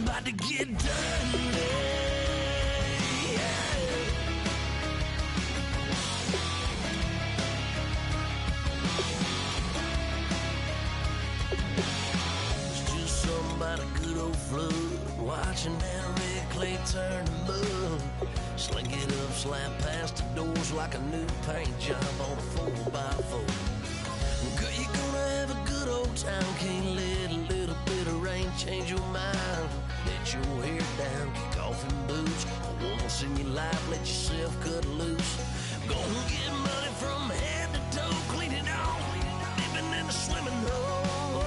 about to get dirty. It's just something about a good old flood, watching that red clay turn to mud. Sling it up, slap past the doors like a new paint job on a 4x4. Girl, you're gonna have a good old time. Can't let a little bit of rain change your mind. Let your hair down, kick off in boots. Once in your life, let yourself cut loose. Go and get money from head to toe, clean it off, living in a swimming hole.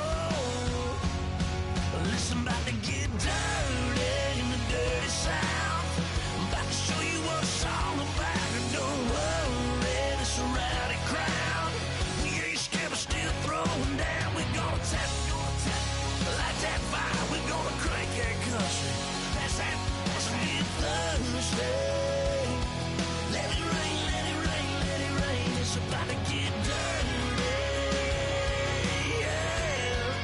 Listen, about to get dirty in the dirty South. I'm about to show you what it's all about. And don't worry, this a rowdy crowd. We ain't scared, but still throwing down. We're gonna tap, light that fire. We're gonna crank that country. That's that, let's get thirsty. Let it rain, let it rain, let it rain. It's about to get dirty. Yeah.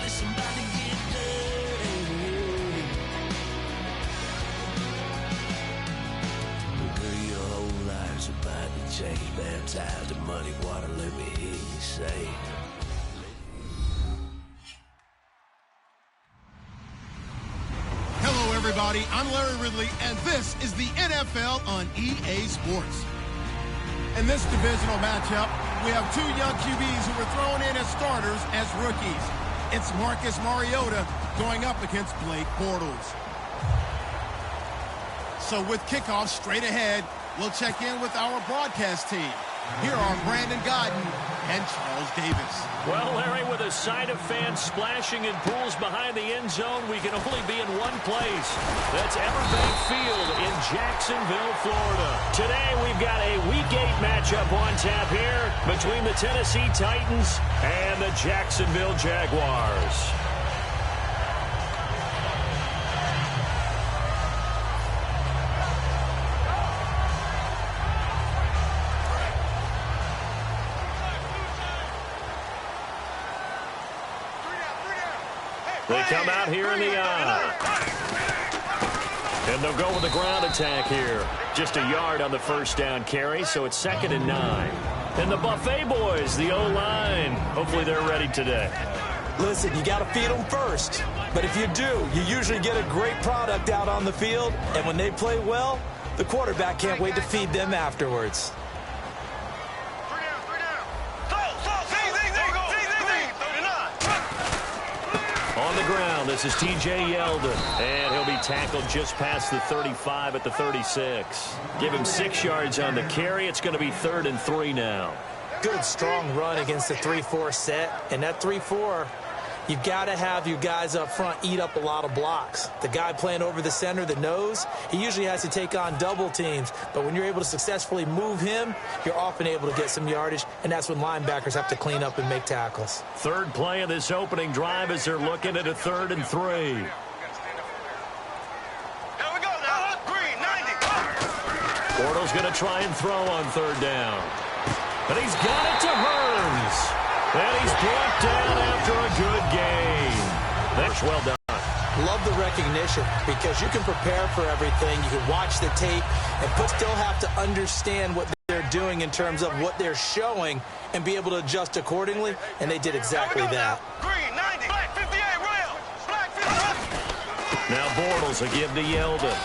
Listen, about to get dirty. Girl, your whole life's about to change. Baptized in muddy water, let me hear you say. Hello, everybody. I'm Larry Ridley, and this is the NFL on EA Sports. In this divisional matchup, we have two young QBs who were thrown in as starters as rookies. It's Marcus Mariota going up against Blake Bortles. So with kickoff straight ahead, we'll check in with our broadcast team. Here are Brandon Godden and Charles Davis. Well, Larry, with a sight of fans splashing in pools behind the end zone, we can only be in one place. That's Everbank Field in Jacksonville, Florida. Today, we've got a Week 8 matchup on tap here between the Tennessee Titans and the Jacksonville Jaguars. They come out here in the eye. And they'll go with the ground attack here. Just a yard on the first down carry, so it's 2nd and 9. And the Buffet boys, the O-line, hopefully they're ready today. Listen, you got to feed them first. But if you do, you usually get a great product out on the field. And when they play well, the quarterback can't wait to feed them afterwards. On the ground, this is T.J. Yeldon, and he'll be tackled just past the 35 at the 36. Give him 6 yards on the carry. It's going to be 3rd and 3 now. Good, strong run against the 3-4 set. And that 3-4, you've got to have you guys up front eat up a lot of blocks. The guy playing over the center, the nose, he usually has to take on double teams. But when you're able to successfully move him, you're often able to get some yardage, and that's when linebackers have to clean up and make tackles. Third play of this opening drive as they're looking at a 3rd and 3. Bortles going to try and throw on 3rd down. But he's got it to Hearns. And he's brought down after a good game. That's well done. Love the recognition because you can prepare for everything. You can watch the tape and still have to understand what they're doing in terms of what they're showing and be able to adjust accordingly, and they did exactly that. Green, 90, black 58, rail, black 58. Now Bortles will give to Yeldon.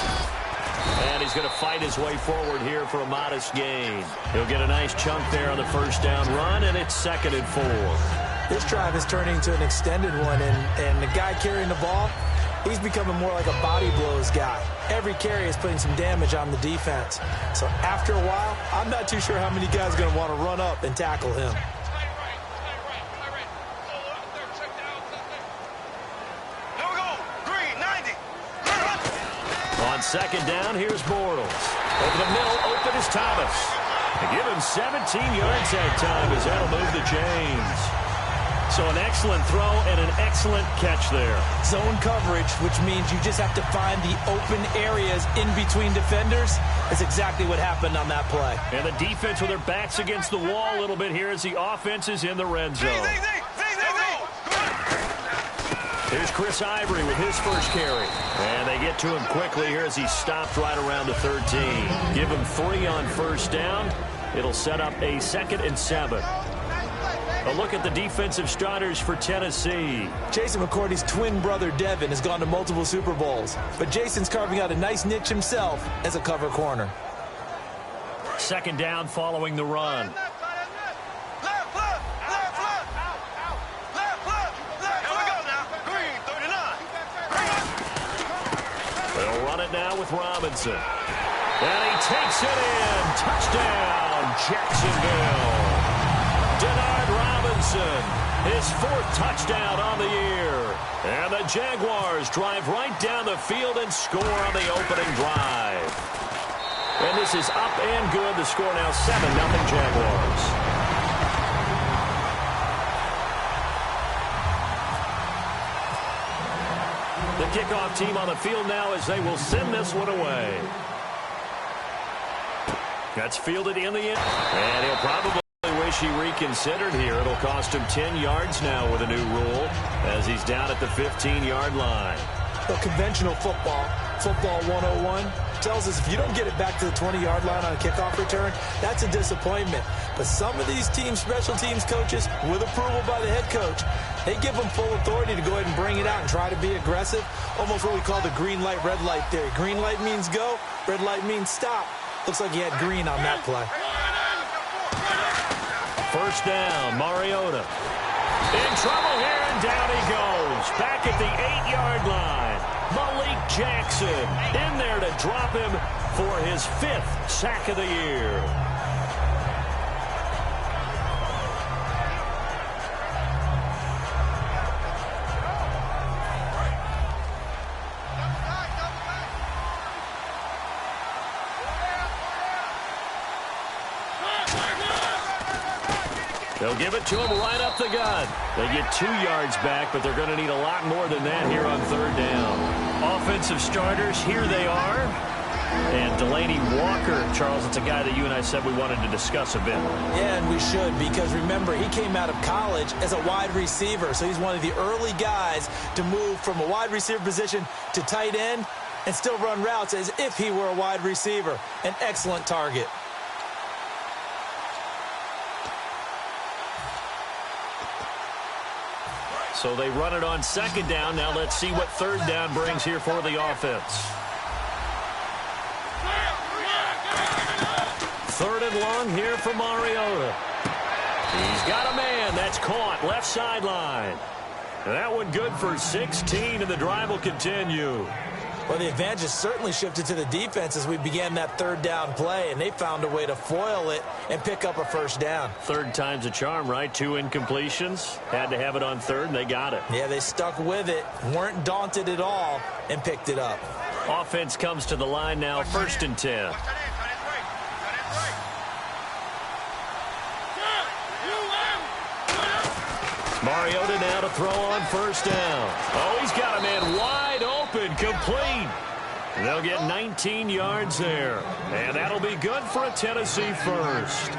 And he's going to fight his way forward here for a modest gain. He'll get a nice chunk there on the first down run, and it's 2nd and 4. This drive is turning into an extended one, and the guy carrying the ball, he's becoming more like a body blows guy. Every carry is putting some damage on the defense. So after a while, I'm not too sure how many guys are going to want to run up and tackle him. On 2nd down, here's Bortles. Over the middle, open is Thomas. They give him 17 yards that time as that'll move the chains. So an excellent throw and an excellent catch there. Zone coverage, which means you just have to find the open areas in between defenders. That's exactly what happened on that play. And the defense with their backs against the wall a little bit here as the offense is in the red zone. Z. Here's Chris Ivory with his first carry. And they get to him quickly here as he stopped right around the 13. Give him 3 on first down. It'll set up a 2nd and 7. A look at the defensive starters for Tennessee. Jason McCourty's twin brother, Devin, has gone to multiple Super Bowls. But Jason's carving out a nice niche himself as a cover corner. 2nd down following the run. They'll run it now with Robinson. And he takes it in. Touchdown, Jacksonville. Denard Robinson, his 4th touchdown on the year. And the Jaguars drive right down the field and score on the opening drive. And this is up and good. The score now 7-0 Jaguars. The kickoff team on the field now as they will send this one away. That's fielded in the end. And he'll probably wish he reconsidered here. It'll cost him 10 yards now with a new rule as he's down at the 15-yard line. The conventional football 101, tells us if you don't get it back to the 20-yard line on a kickoff return, that's a disappointment. But some of these teams, special teams coaches, with approval by the head coach, they give them full authority to go ahead and bring it out and try to be aggressive. Almost what we call the green light, red light theory. Green light means go, red light means stop. Looks like he had green on that play. First down, Mariota. In trouble here, and down he goes. Back at the 8-yard line. Malik Jackson in there to drop him for his 5th sack of the year. They'll give it to him right up the gut. They get 2 yards back, but they're going to need a lot more than that here on 3rd down. Offensive starters, here they are. And Delaney Walker, Charles, it's a guy that you and I said we wanted to discuss a bit. Yeah, and we should, because remember, he came out of college as a wide receiver, so he's one of the early guys to move from a wide receiver position to tight end and still run routes as if he were a wide receiver. An excellent target. So they run it on 2nd down. Now let's see what 3rd down brings here for the offense. 3rd and long here for Mariota. He's got a man. That's caught. Left sideline. That one good for 16, and the drive will continue. Well, the advantage has certainly shifted to the defense as we began that 3rd down play, and they found a way to foil it and pick up a 1st down. 3rd time's a charm, right? 2 incompletions. Had to have it on 3rd, and they got it. Yeah, they stuck with it, weren't daunted at all, and picked it up. Offense comes to the line now, 1st and 10. Mariota now to throw on 1st down. Oh, he's got a man wide open, complete. They'll get 19 yards there. And that'll be good for a Tennessee first.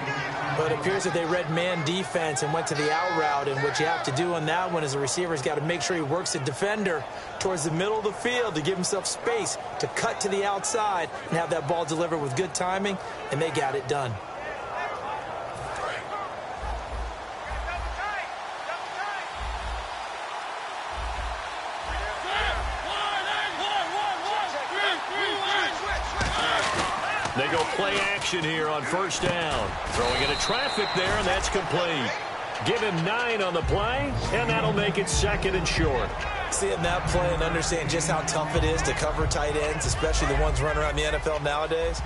But it appears that they read man defense and went to the out route. And what you have to do on that one is the receiver's got to make sure he works the defender towards the middle of the field to give himself space to cut to the outside and have that ball delivered with good timing. And they got it done. They go play action here on 1st down. Throwing into traffic there, and that's complete. Give him 9 on the play, and that'll make it 2nd and short. Seeing that play and understand just how tough it is to cover tight ends, especially the ones running around the NFL nowadays,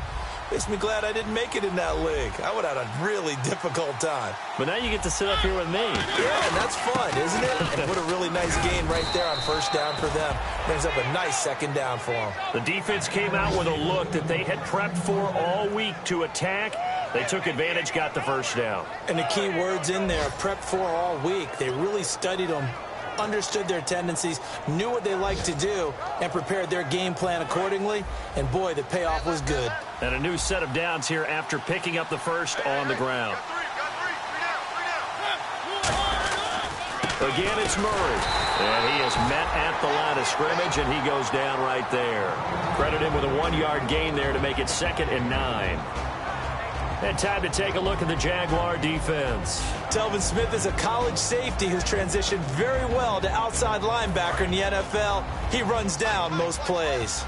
makes me glad I didn't make it in that league. I would have had a really difficult time. But now you get to sit up here with me. Yeah, and that's fun, isn't it? And what a really nice gain right there on 1st down for them. Brings up a nice 2nd down for them. The defense came out with a look that they had prepped for all week to attack. They took advantage, got the 1st down. And the key words in there, prepped for all week. They really studied them, understood their tendencies, knew what they liked to do, and prepared their game plan accordingly. And boy, the payoff was good. And a new set of downs here after picking up the 1st on the ground. Again, it's Murray. And he is met at the line of scrimmage, and he goes down right there. Credit him with a 1-yard gain there to make it 2nd and 9. And time to take a look at the Jaguar defense. Telvin Smith is a college safety who's transitioned very well to outside linebacker in the NFL. He runs down most plays.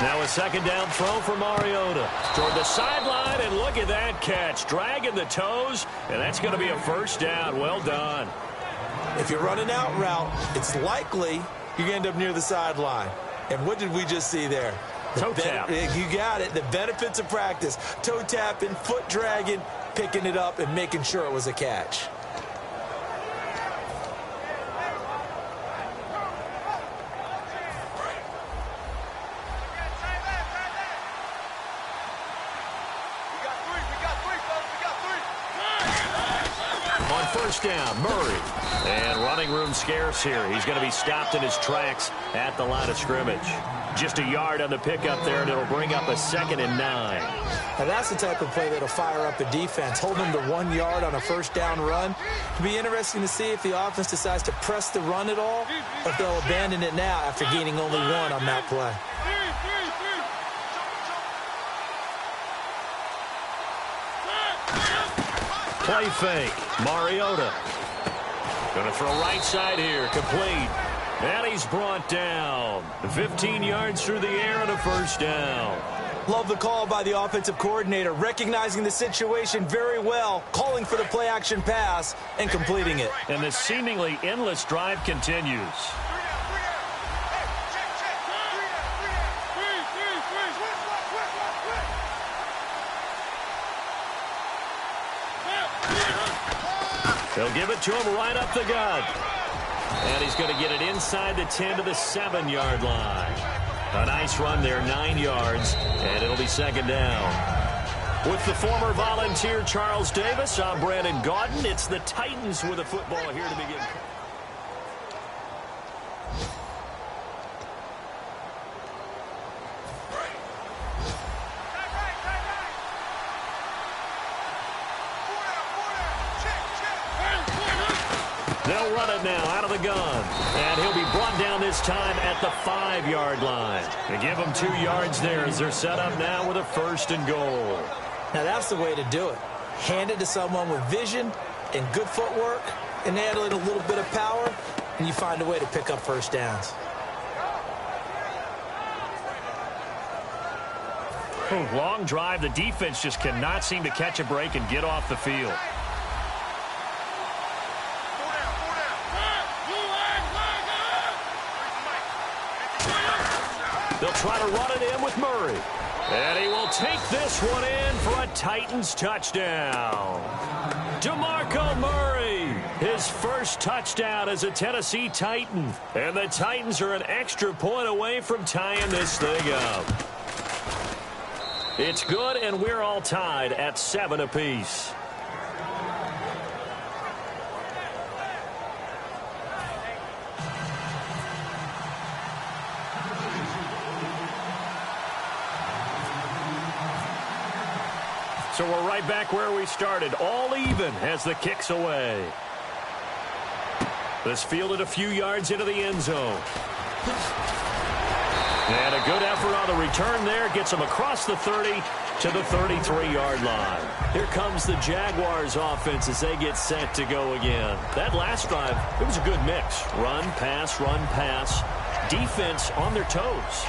Now a 2nd down throw for Mariota. Toward the sideline, and look at that catch. Dragging the toes, and that's going to be a 1st down. Well done. If you run an out route, it's likely you're going to end up near the sideline. And what did we just see there? Toe tap. You got it. The benefits of practice. Toe tapping, foot dragging, picking it up, and making sure it was a catch. On 1st down, Murray. And running room scarce here. He's going to be stopped in his tracks at the line of scrimmage. Just a yard on the pickup there, and it'll bring up a 2nd and 9. Now that's the type of play that'll fire up a defense. Hold them to 1 yard on a 1st down run. It'll be interesting to see if the offense decides to press the run at all, or if they'll abandon it now after gaining only 1 on that play. Play fake. Mariota. Going to throw right side here. Complete. And he's brought down. 15 yards through the air and a 1st down. Love the call by the offensive coordinator, recognizing the situation very well, calling for the play-action pass, and completing it. And the seemingly endless drive continues. They'll give it to him right up the gut. And he's going to get it inside the 10 to the 7-yard line. A nice run there, 9 yards, and it'll be 2nd down. With the former Volunteer Charles Davis, I'm Brandon Gaudin. It's the Titans with the football here to begin. They'll run it now out of the gun. And he'll be brought down this time at the 5-yard line. They give him 2 yards there as they're set up now with a 1st and goal. Now that's the way to do it. Hand it to someone with vision and good footwork, and add a little bit of power, and you find a way to pick up 1st downs. Long drive. The defense just cannot seem to catch a break and get off the field. They'll try to run it in with Murray. And he will take this one in for a Titans touchdown. DeMarco Murray, his 1st touchdown as a Tennessee Titan. And the Titans are an extra point away from tying this thing up. It's good, and we're all tied at 7 apiece. So we're right back where we started, all even as the kick's away. This fielded a few yards into the end zone. And a good effort on the return there. Gets him across the 30 to the 33-yard line. Here comes the Jaguars offense as they get set to go again. That last drive, it was a good mix. Run, pass, defense on their toes.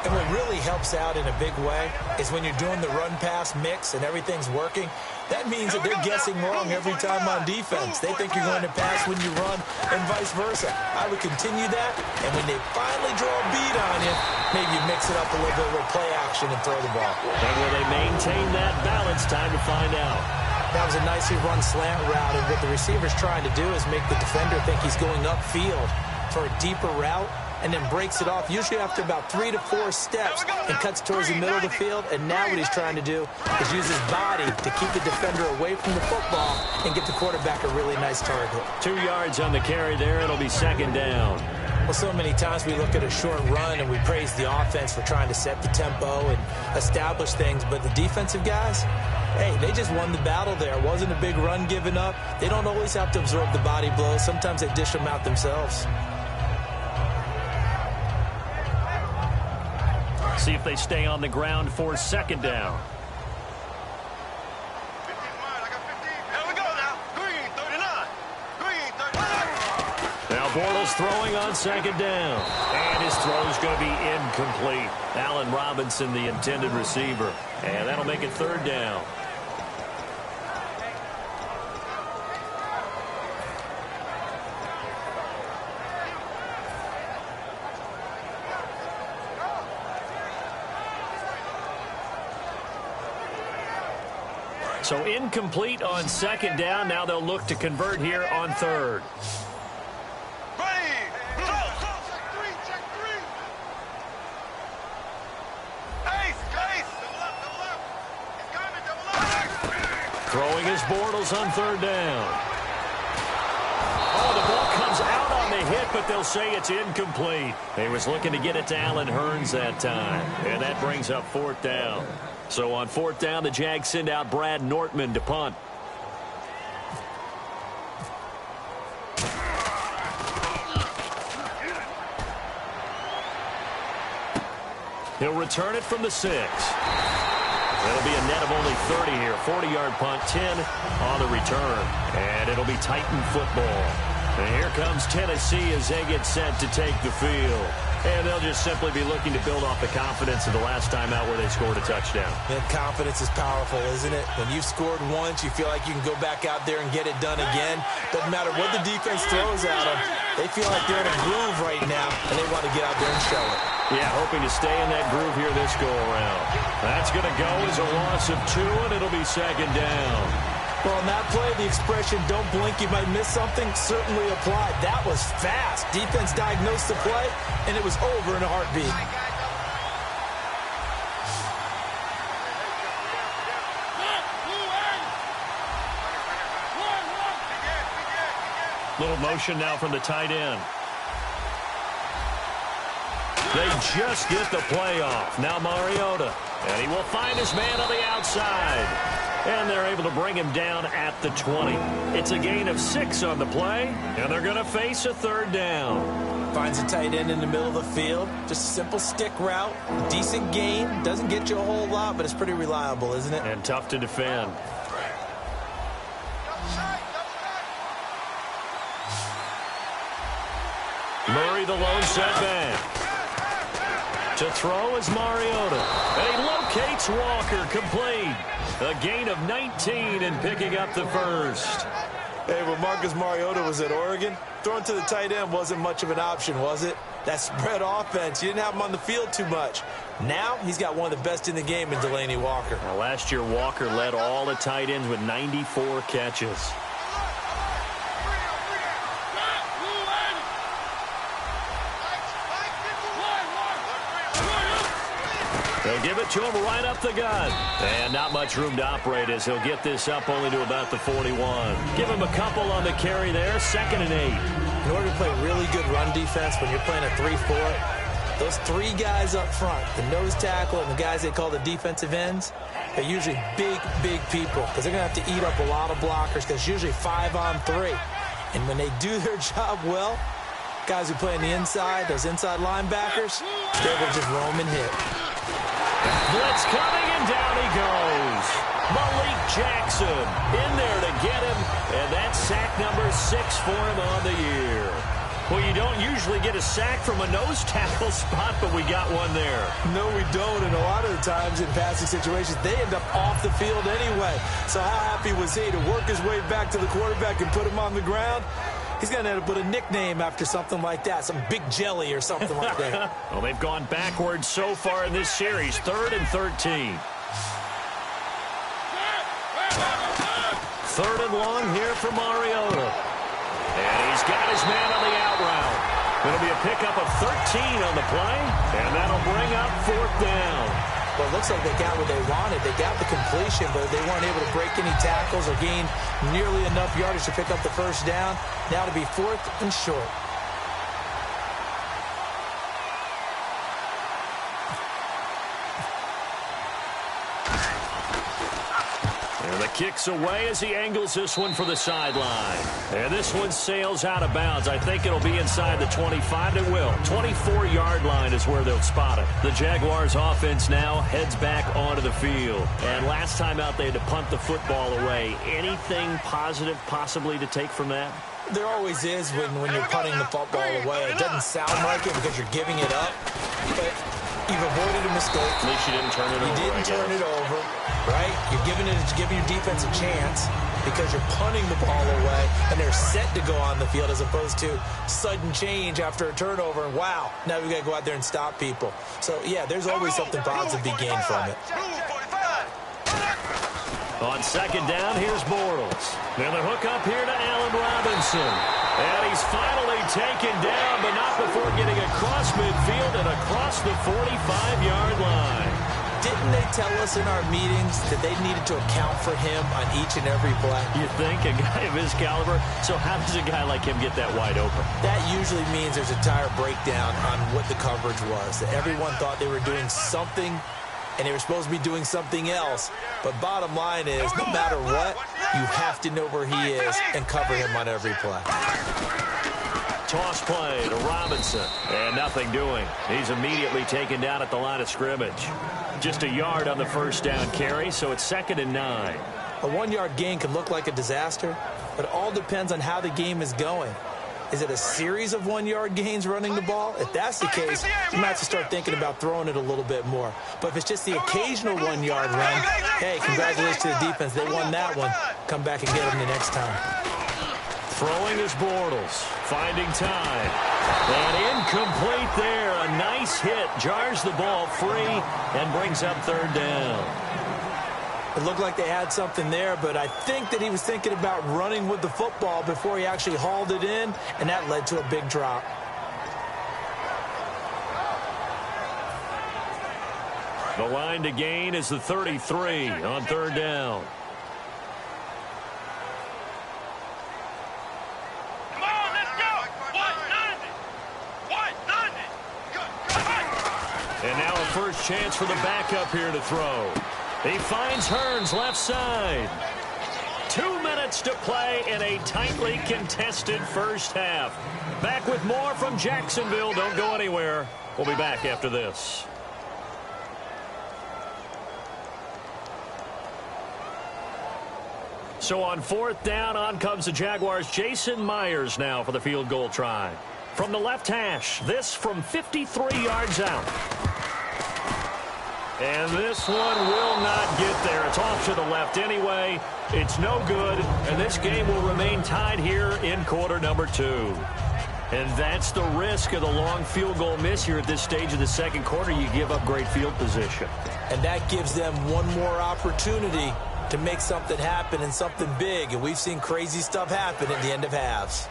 And what really helps out in a big way is when you're doing the run-pass mix and everything's working, that means that they're guessing wrong every time on defense. They think you're going to pass when you run and vice versa. I would continue that, and when they finally draw a bead on you, maybe you mix it up a little bit with play action and throw the ball. And will they maintain that balance? Time to find out. That was a nicely run slant route, and what the receiver's trying to do is make the defender think he's going upfield for a deeper route, and then breaks it off, usually after about 3 to 4 steps, and cuts towards the middle of the field. And now what he's trying to do is use his body to keep the defender away from the football and get the quarterback a really nice target. 2 yards on the carry there. It'll be 2nd down. Well, so many times we look at a short run and we praise the offense for trying to set the tempo and establish things, but the defensive guys, hey, they just won the battle there. It wasn't a big run given up. They don't always have to absorb the body blows. Sometimes they dish them out themselves. See if they stay on the ground for second down. Now Bortles throwing on second down. And his throw is going to be incomplete. Allen Robinson, the intended receiver. And that'll make it third down. So incomplete on second down. Now they'll look to convert here on third. Throwing his Bortles on third down. Oh, the ball comes out on the hit, but they'll say it's incomplete. They was looking to get it to Allen Hurns that time, and that brings up fourth down. So on fourth down, the Jags send out Brad Nortman to punt. He'll return it from the 6. It'll be a net of only 30 here. 40-yard punt, 10 on the return. And it'll be Titan football. And here comes Tennessee as they get set to take the field. And they'll just simply be looking to build off the confidence of the last time out where they scored a touchdown. And confidence is powerful, isn't it? When you've scored once, you feel like you can go back out there and get it done again. Doesn't matter what the defense throws at them. They feel like they're in a groove right now, and they want to get out there and show it. Yeah, hoping to stay in that groove here this go-around. That's going to go as a loss of 2, and it'll be second down. Well, in that play, the expression, don't blink, you might miss something, certainly applied. That was fast. Defense diagnosed the play, and it was over in a heartbeat. Little motion now from the tight end. They just get the play off. Now Mariota. And he will find his man on the outside. And they're able to bring him down at the 20. It's a gain of 6 on the play. And they're going to face a third down. Finds a tight end in the middle of the field. Just a simple stick route. Decent gain. Doesn't get you a whole lot, but it's pretty reliable, isn't it? And tough to defend. Murray, the lone setback. To throw is Mariota. And he locates Walker, complete. A gain of 19 and picking up the first. Hey, when Marcus Mariota was at Oregon, throwing to the tight end wasn't much of an option, was it? That spread offense, you didn't have him on the field too much. Now he's got one of the best in the game in Delaney Walker. Now, last year, Walker led all the tight ends with 94 catches. They'll give it to him right up the gut. And not much room to operate as he'll get this up only to about the 41. Give him a couple on the carry there, 2nd and 8. In order to play really good run defense when you're playing a 3-4, those 3 guys up front, the nose tackle and the guys they call the defensive ends, they're usually big, big people because they're going to have to eat up a lot of blockers because it's usually 5 on 3. And when they do their job well, guys who play on the inside, those inside linebackers, they're able to just roam and hit. Blitz coming, and down he goes. Malik Jackson in there to get him, and that's sack number 6 for him on the year. Well, you don't usually get a sack from a nose tackle spot, but we got one there. No, we don't, and a lot of the times in passing situations, they end up off the field anyway. So how happy was he to work his way back to the quarterback and put him on the ground? He's going to end up with a nickname after something like that, some big jelly or something like that. Well, they've gone backwards so far in this series, 3rd and 13. 3rd and long here for Mariota. And he's got his man on the out route. It'll be a pickup of 13 on the play, and that'll bring up 4th down. Well, it looks like they got what they wanted. They got the completion, but they weren't able to break any tackles or gain nearly enough yardage to pick up the first down. Now to be 4th and short. Kicks away as he angles this one for the sideline. And this one sails out of bounds. I think it'll be inside the 25. It will. 24-yard line is where they'll spot it. The Jaguars offense now heads back onto the field. And last time out, they had to punt the football away. Anything positive possibly to take from that? There always is when you're punting the football away. It doesn't sound like it because you're giving it up, but you've avoided a mistake. At least you didn't turn it over. You didn't turn it over, right? You're giving your defense a chance because you're punting the ball away, and they're set to go on the field as opposed to sudden change after a turnover. And wow, now we've got to go out there and stop people. So, yeah, there's always something positive to be gained from it. On second down, here's Bortles. Then the hook up here to Allen Robinson. And he's finally taken down, but not before getting across midfield and across the 45-yard line. Didn't they tell us in our meetings that they needed to account for him on each and every play? You think? A guy of his caliber? So how does a guy like him get that wide open? That usually means there's a tire breakdown on what the coverage was. That everyone thought they were doing something, and they were supposed to be doing something else. But bottom line is, no matter what, you have to know where he is and cover him on every play. Toss play to Robinson, and nothing doing. He's immediately taken down at the line of scrimmage. Just a yard on the first down carry, so it's 2nd and 9. A 1-yard gain could look like a disaster, but it all depends on how the game is going. Is it a series of 1-yard gains running the ball? If that's the case, you might have to start thinking about throwing it a little bit more. But if it's just the occasional 1-yard run, hey, congratulations to the defense. They won that one. Come back and get them the next time. Throwing is Bortles, finding time. And incomplete there. A nice hit. Jars the ball free and brings up 3rd down. It looked like they had something there, but I think that he was thinking about running with the football before he actually hauled it in, and that led to a big drop. The line to gain is the 33 on 3rd down. Come on, let's go! 190! And now a first chance for the backup here to throw. He finds Hearns left side. 2 minutes to play in a tightly contested first half. Back with more from Jacksonville. Don't go anywhere. We'll be back after this. So on 4th down, on comes the Jaguars. Jason Myers now for the field goal try. From the left hash, this from 53 yards out. And this one will not get there. It's off to the left anyway. It's no good. And this game will remain tied here in quarter number 2. And that's the risk of the long field goal miss here at this stage of the second quarter. You give up great field position. And that gives them one more opportunity to make something happen and something big. And we've seen crazy stuff happen at the end of halves.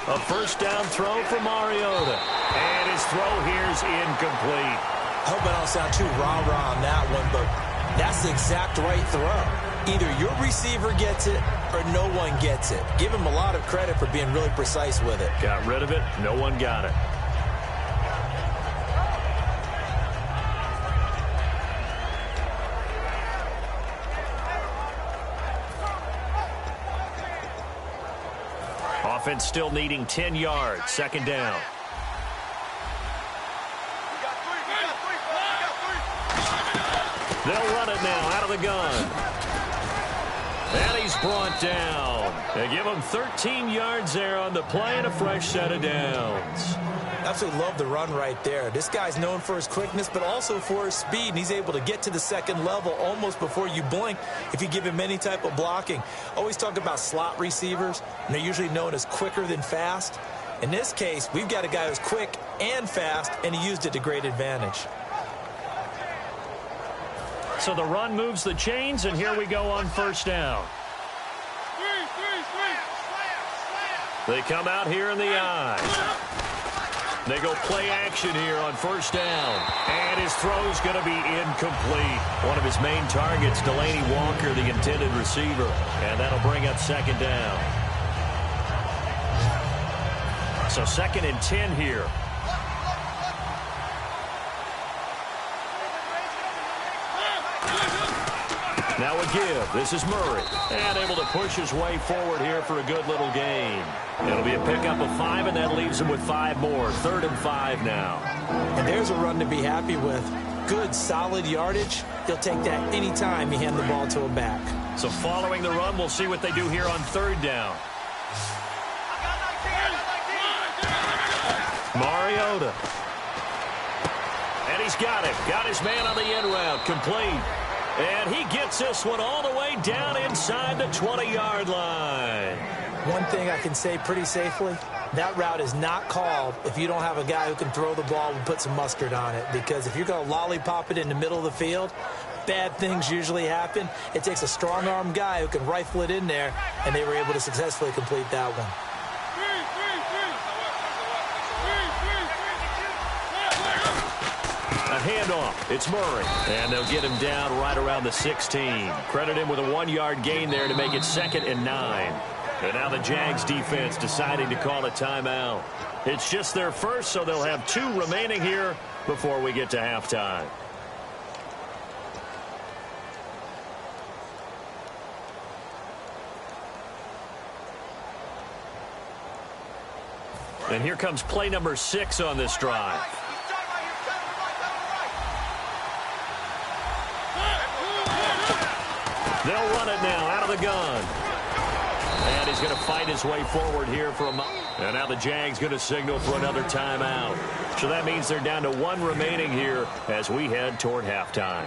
A first down throw for Mariota. And his throw here's incomplete. I hope I don't sound too rah-rah on that one, but that's the exact right throw. Either your receiver gets it or no one gets it. Give him a lot of credit for being really precise with it. Got rid of it. No one got it. Offense still needing 10 yards. 2nd down. They'll run it now out of the gun. And he's brought down. They give him 13 yards there on the play and a fresh set of downs. Absolutely love the run right there. This guy's known for his quickness, but also for his speed. And he's able to get to the second level almost before you blink if you give him any type of blocking. Always talk about slot receivers, and they're usually known as quicker than fast. In this case, we've got a guy who's quick and fast, and he used it to great advantage. So the run moves the chains, and here we go on first down. They come out here in the eye. They go play action here on first down. And his throw's going to be incomplete. One of his main targets, Delaney Walker, the intended receiver. And that'll bring up 2nd down. So 2nd and 10 here. Now a give. This is Murray. And able to push his way forward here for a good little gain. It'll be a pickup of 5, and that leaves him with 5 more. 3rd and 5 now. And there's a run to be happy with. Good, solid yardage. He'll take that anytime you hand the ball to a back. So following the run, we'll see what they do here on 3rd down. Mariota. And he's got him. Got his man on the end route. Complete. And he gets this one all the way down inside the 20-yard line. One thing I can say pretty safely, that route is not called if you don't have a guy who can throw the ball and put some mustard on it. Because if you're going to lollipop it in the middle of the field, bad things usually happen. It takes a strong-arm guy who can rifle it in there, and they were able to successfully complete that one. A handoff. It's Murray. And they'll get him down right around the 16. Credit him with a 1-yard gain there to make it 2nd and 9. And now the Jags defense deciding to call a timeout. It's just their first, so they'll have 2 remaining here before we get to halftime. And here comes play number 6 on this drive. They'll run it now out of the gun. And he's going to fight his way forward here for a moment. And now the Jags going to signal for another timeout. So that means they're down to 1 remaining here as we head toward halftime.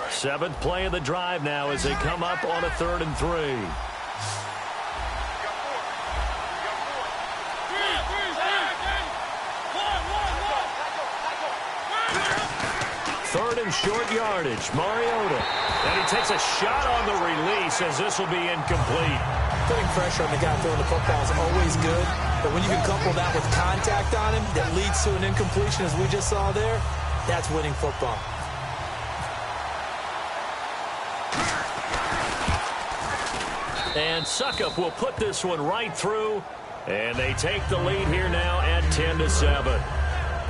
Seventh play of the drive now as they come up on a 3rd and 3. Third and short yardage. Mariota. And he takes a shot on the release as this will be incomplete. Putting pressure on the guy throwing the football is always good, but when you can couple that with contact on him that leads to an incompletion as we just saw there, that's winning football. And Suckup will put this one right through, and they take the lead here now at 10-7.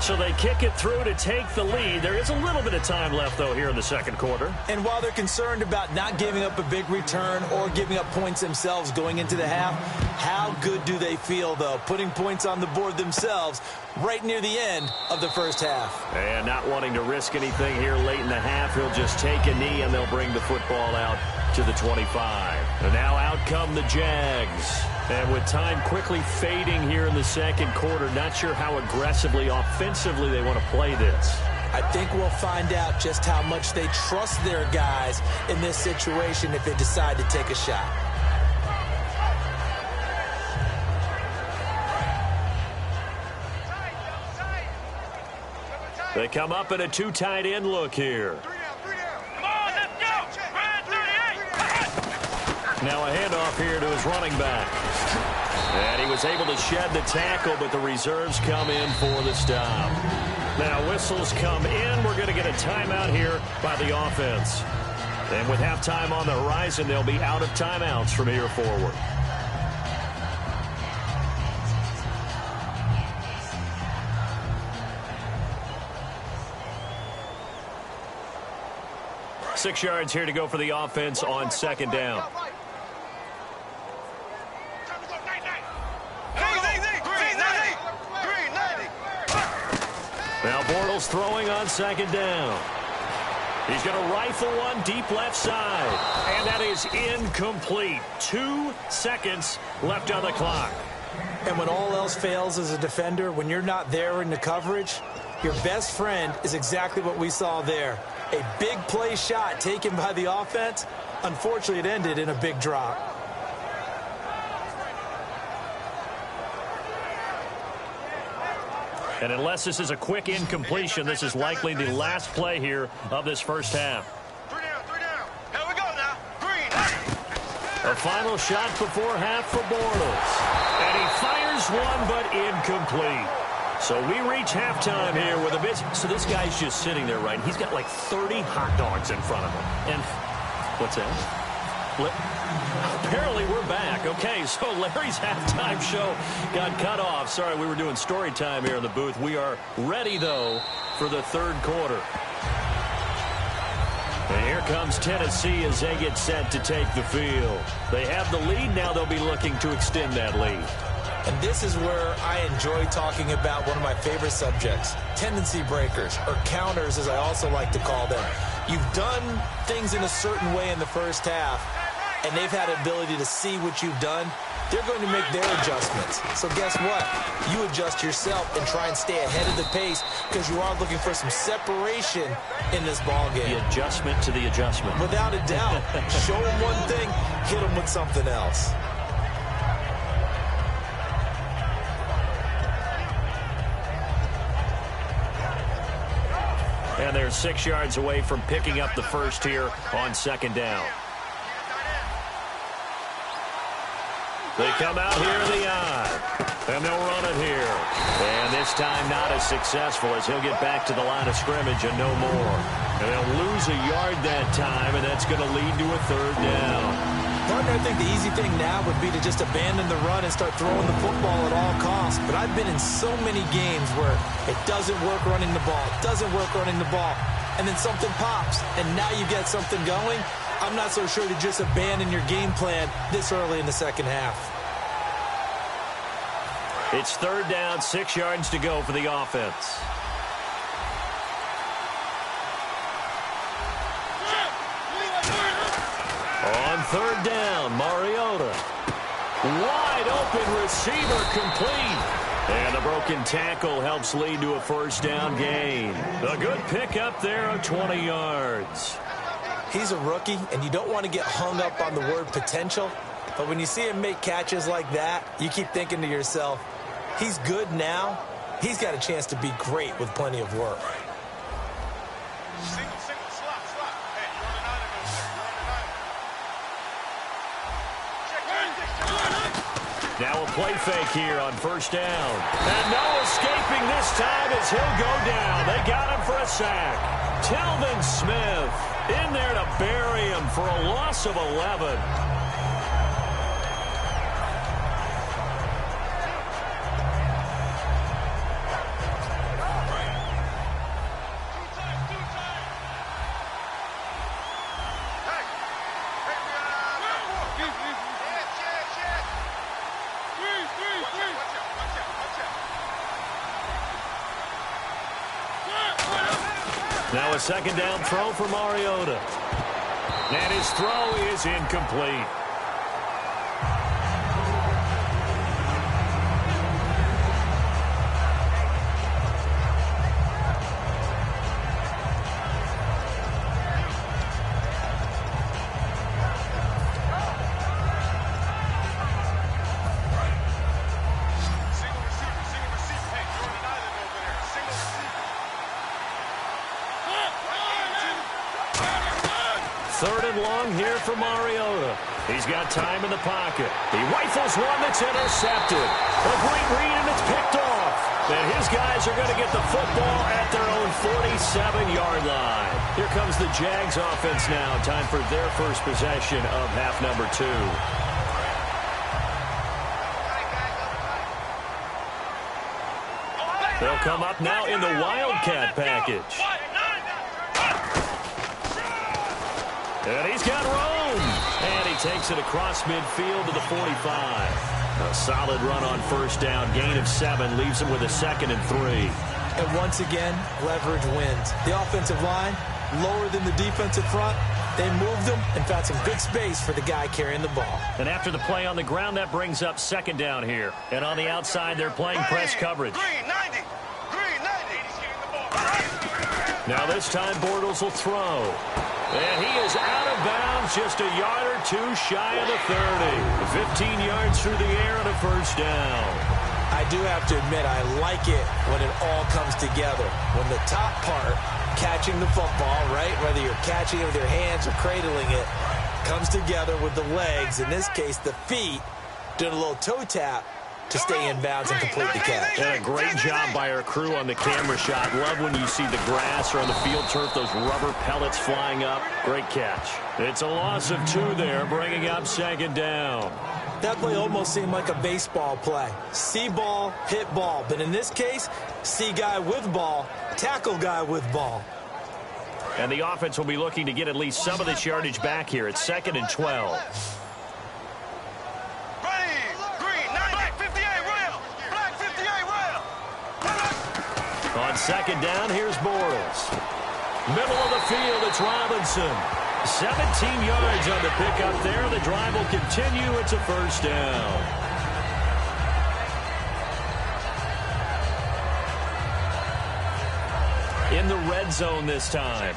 So they kick it through to take the lead. There is a little bit of time left, though, here in the 2nd quarter. And while they're concerned about not giving up a big return or giving up points themselves going into the half, how good do they feel, though, putting points on the board themselves right near the end of the first half? And not wanting to risk anything here late in the half, he'll just take a knee, and they'll bring the football out to the 25. And now out come the Jags. And with time quickly fading here in the 2nd quarter, not sure how aggressively, offensively they want to play this. I think we'll find out just how much they trust their guys in this situation if they decide to take a shot. They come up in a 2 tight end look here. Now a handoff here to his running back. And he was able to shed the tackle, but the reserves come in for the stop. Now whistles come in. We're going to get a timeout here by the offense. And with halftime on the horizon, they'll be out of timeouts from here forward. Six yards here to go for the offense on 2nd down. Now Bortles throwing on 2nd down. He's going to rifle one deep left side. And that is incomplete. 2 seconds left on the clock. And when all else fails as a defender, when you're not there in the coverage, your best friend is exactly what we saw there. A big play shot taken by the offense. Unfortunately, it ended in a big drop. And unless this is a quick incompletion, this is likely the last play here of this first half. 3 down, 3 down. Here we go now. Green. A final shot before half for Bortles. And he fires one, but incomplete. So we reach halftime here with a bit. So this guy's just sitting there, right? He's got like 30 hot dogs in front of him. And what's that? Apparently we're back. Okay, so Larry's halftime show got cut off. Sorry, we were doing story time here in the booth. We are ready, though, for the third quarter. And here comes Tennessee as they get set to take the field. They have the lead. Now they'll be looking to extend that lead. And this is where I enjoy talking about one of my favorite subjects, tendency breakers, or counters as I also like to call them. You've done things in a certain way in the first half, and they've had the ability to see what you've done. They're going to make their adjustments. So guess what? You adjust yourself and try and stay ahead of the pace because you are looking for some separation in this ball game. The adjustment to the adjustment. Without a doubt. Show them one thing, hit them with something else. And they're 6 yards away from picking up the first here on second down. They come out here in the eye, and they'll run it here. And this time not as successful as he'll get back to the line of scrimmage and no more. And they'll lose a yard that time, and that's going to lead to a third down. Partner, I think the easy thing now would be to just abandon the run and start throwing the football at all costs. But I've been in so many games where it doesn't work running the ball, and then something pops, and now you get something going. I'm not so sure to just abandon your game plan this early in the second half. It's third down, 6 yards to go for the offense. On third down, Mariota. Wide open receiver complete. And the broken tackle helps lead to a first down gain. A good pickup there of 20 yards. He's a rookie, and you don't want to get hung up on the word potential. But when you see him make catches like that, you keep thinking to yourself, he's good now. He's got a chance to be great with plenty of work. Now a play fake here on first down. And no escaping this time as he'll go down. They got him for a sack. Telvin Smith in there to bury him for a loss of 11. Now a second down throw for Mariota. And his throw is incomplete. Third and long here for Mariota. He's got time in the pocket. He rifles one that's intercepted. A great read, and it's picked off. And his guys are going to get the football at their own 47-yard line. Here comes the Jags offense now. Time for their first possession of half number 2. They'll come up now in the Wildcat package. And he's got room. And he takes it across midfield to the 45. A solid run on first down. Gain of 7 leaves him with a 2nd and 3. And once again, leverage wins. The offensive line, lower than the defensive front. They moved them and found some good space for the guy carrying the ball. And after the play on the ground, that brings up second down here. And on the outside, they're playing press coverage. Green 90. Green 90. Now this time, Bortles will throw. And he is out of bounds, just a yard or 2 shy of the 30. 15 yards through the air and a first down. I do have to admit, I like it when it all comes together. When the top part, catching the football, right, whether you're catching it with your hands or cradling it, comes together with the legs, in this case the feet, doing a little toe tap, to stay in bounds and complete the catch. And a great job by our crew on the camera shot. Love when you see the grass or on the field turf, those rubber pellets flying up. Great catch. It's a loss of 2 there, bringing up 2nd down. That play almost seemed like a baseball play. See ball, hit ball. But in this case, see guy with ball, tackle guy with ball. And the offense will be looking to get at least some of this yardage back here. It's 2nd and 12. On 2nd down, here's Bortles. Middle of the field, it's Robinson. 17 yards on the pickup there. The drive will continue. It's a 1st down. In the red zone this time.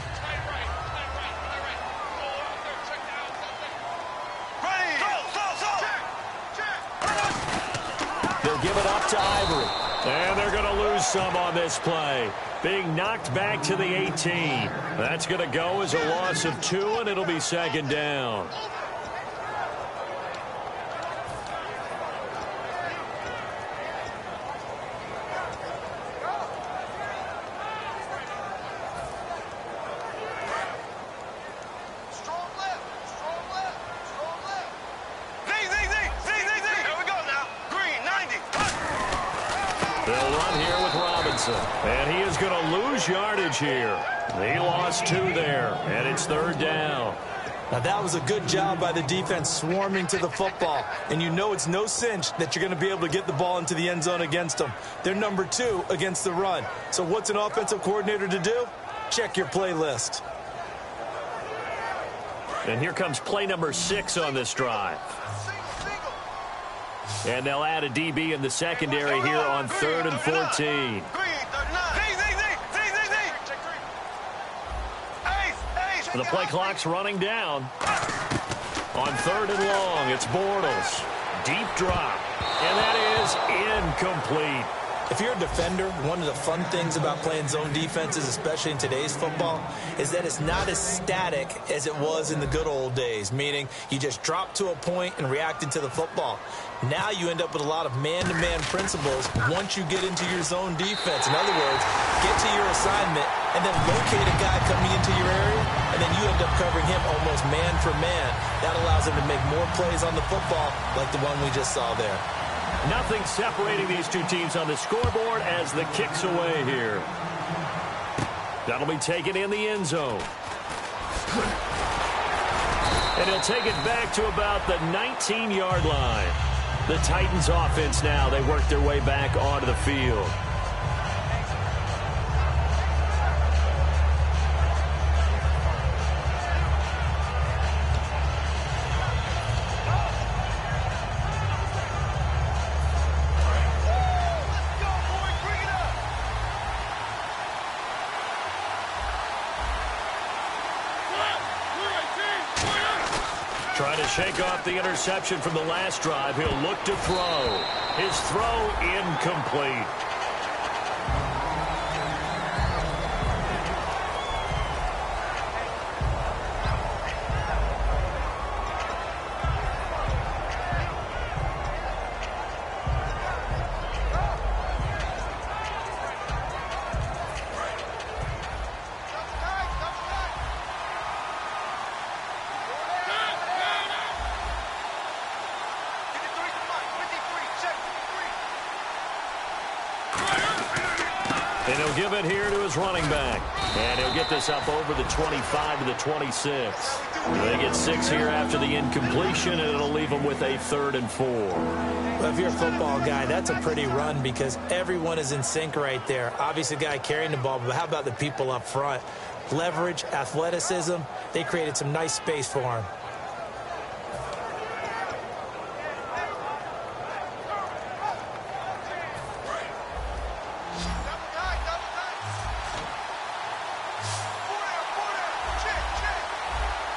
They'll give it up to Ivory. And they're going to lose some on this play. Being knocked back to the 18. That's going to go as a loss of 2, and it'll be 2nd down. And he is going to lose yardage here. He lost 2 there, and it's 3rd down. Now, that was a good job by the defense swarming to the football. And you know it's no cinch that you're going to be able to get the ball into the end zone against them. They're number 2 against the run. So what's an offensive coordinator to do? Check your playlist. And here comes play number 6 on this drive. And they'll add a DB in the secondary here on 3rd and 14. The play clock's running down. On 3rd and long, it's Bortles. Deep drop. And that is incomplete. If you're a defender, one of the fun things about playing zone defenses, especially in today's football, is that it's not as static as it was in the good old days, meaning you just drop to a point and reacted to the football. Now you end up with a lot of man-to-man principles once you get into your zone defense. In other words, get to your assignment and then locate a guy coming into your area, and then you end up covering him almost man for man. That allows him to make more plays on the football like the one we just saw there. Nothing separating these two teams on the scoreboard as the kick's away here. That'll be taken in the end zone. And he'll take it back to about the 19-yard line. The Titans offense now, they work their way back onto the field. Trying to shake off the interception from the last drive. He'll look to throw. His throw incomplete. And he'll give it here to his running back. And he'll get this up over the 25 to the 26. They get 6 here after the incompletion, and it'll leave them with a 3rd and 4. Well, if you're a football guy, that's a pretty run because everyone is in sync right there. Obviously, the guy carrying the ball, but how about the people up front? Leverage, athleticism, they created some nice space for him.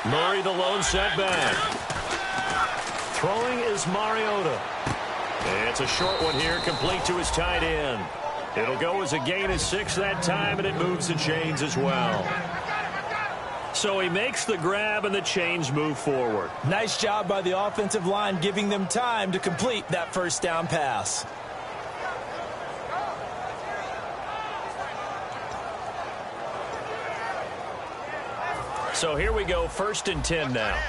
Murray, the lone setback. Throwing is Mariota. It's a short one here, complete to his tight end. It'll go as a gain of 6 that time, and it moves the chains as well. So he makes the grab and the chains move forward. Nice job by the offensive line giving them time to complete that first down pass. So here we go, 1st and 10 now.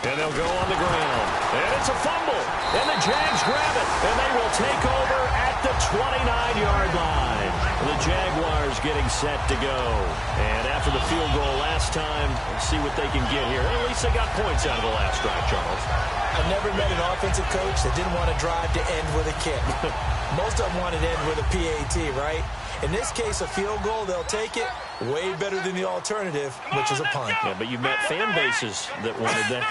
And they'll go on the ground. And it's a fumble. And the Jags grab it. And they will take over at the 29-yard line. The Jaguars getting set to go. And after the field goal last time, let's see what they can get here. At least they got points out of the last drive, Charles. I've never met an offensive coach that didn't want to drive to end with a kick. Most of them wanted to end with a PAT, right? In this case, a field goal, they'll take it. Way better than the alternative, which is a punt. Yeah, but you've met fan bases that wanted that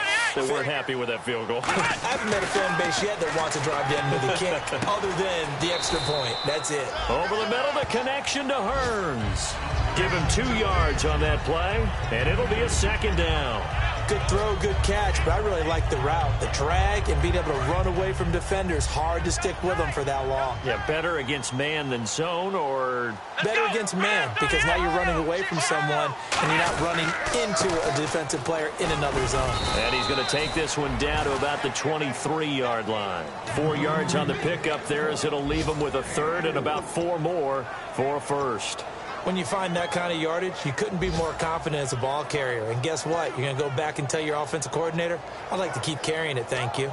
weren't happy with that field goal. I haven't met a fan base yet that wants to drive to end with a kick, other than the extra point. That's it. Over the middle, the connection to Hearns. Give him 2 yards on that play, and it'll be a 2nd down. Good throw, good catch, but I really like the route. The drag and being able to run away from defenders. Hard to stick with them for that long. Yeah, better against man than zone, or... Better against man, because now you're running away from someone, and you're not running into a defensive player in another zone. And he's going to take this one down to about the 23-yard line. 4 yards on the pickup there, as it'll leave him with a 3rd and about 4 more for a 1st. When you find that kind of yardage, you couldn't be more confident as a ball carrier. And guess what? You're going to go back and tell your offensive coordinator, I'd like to keep carrying it, thank you.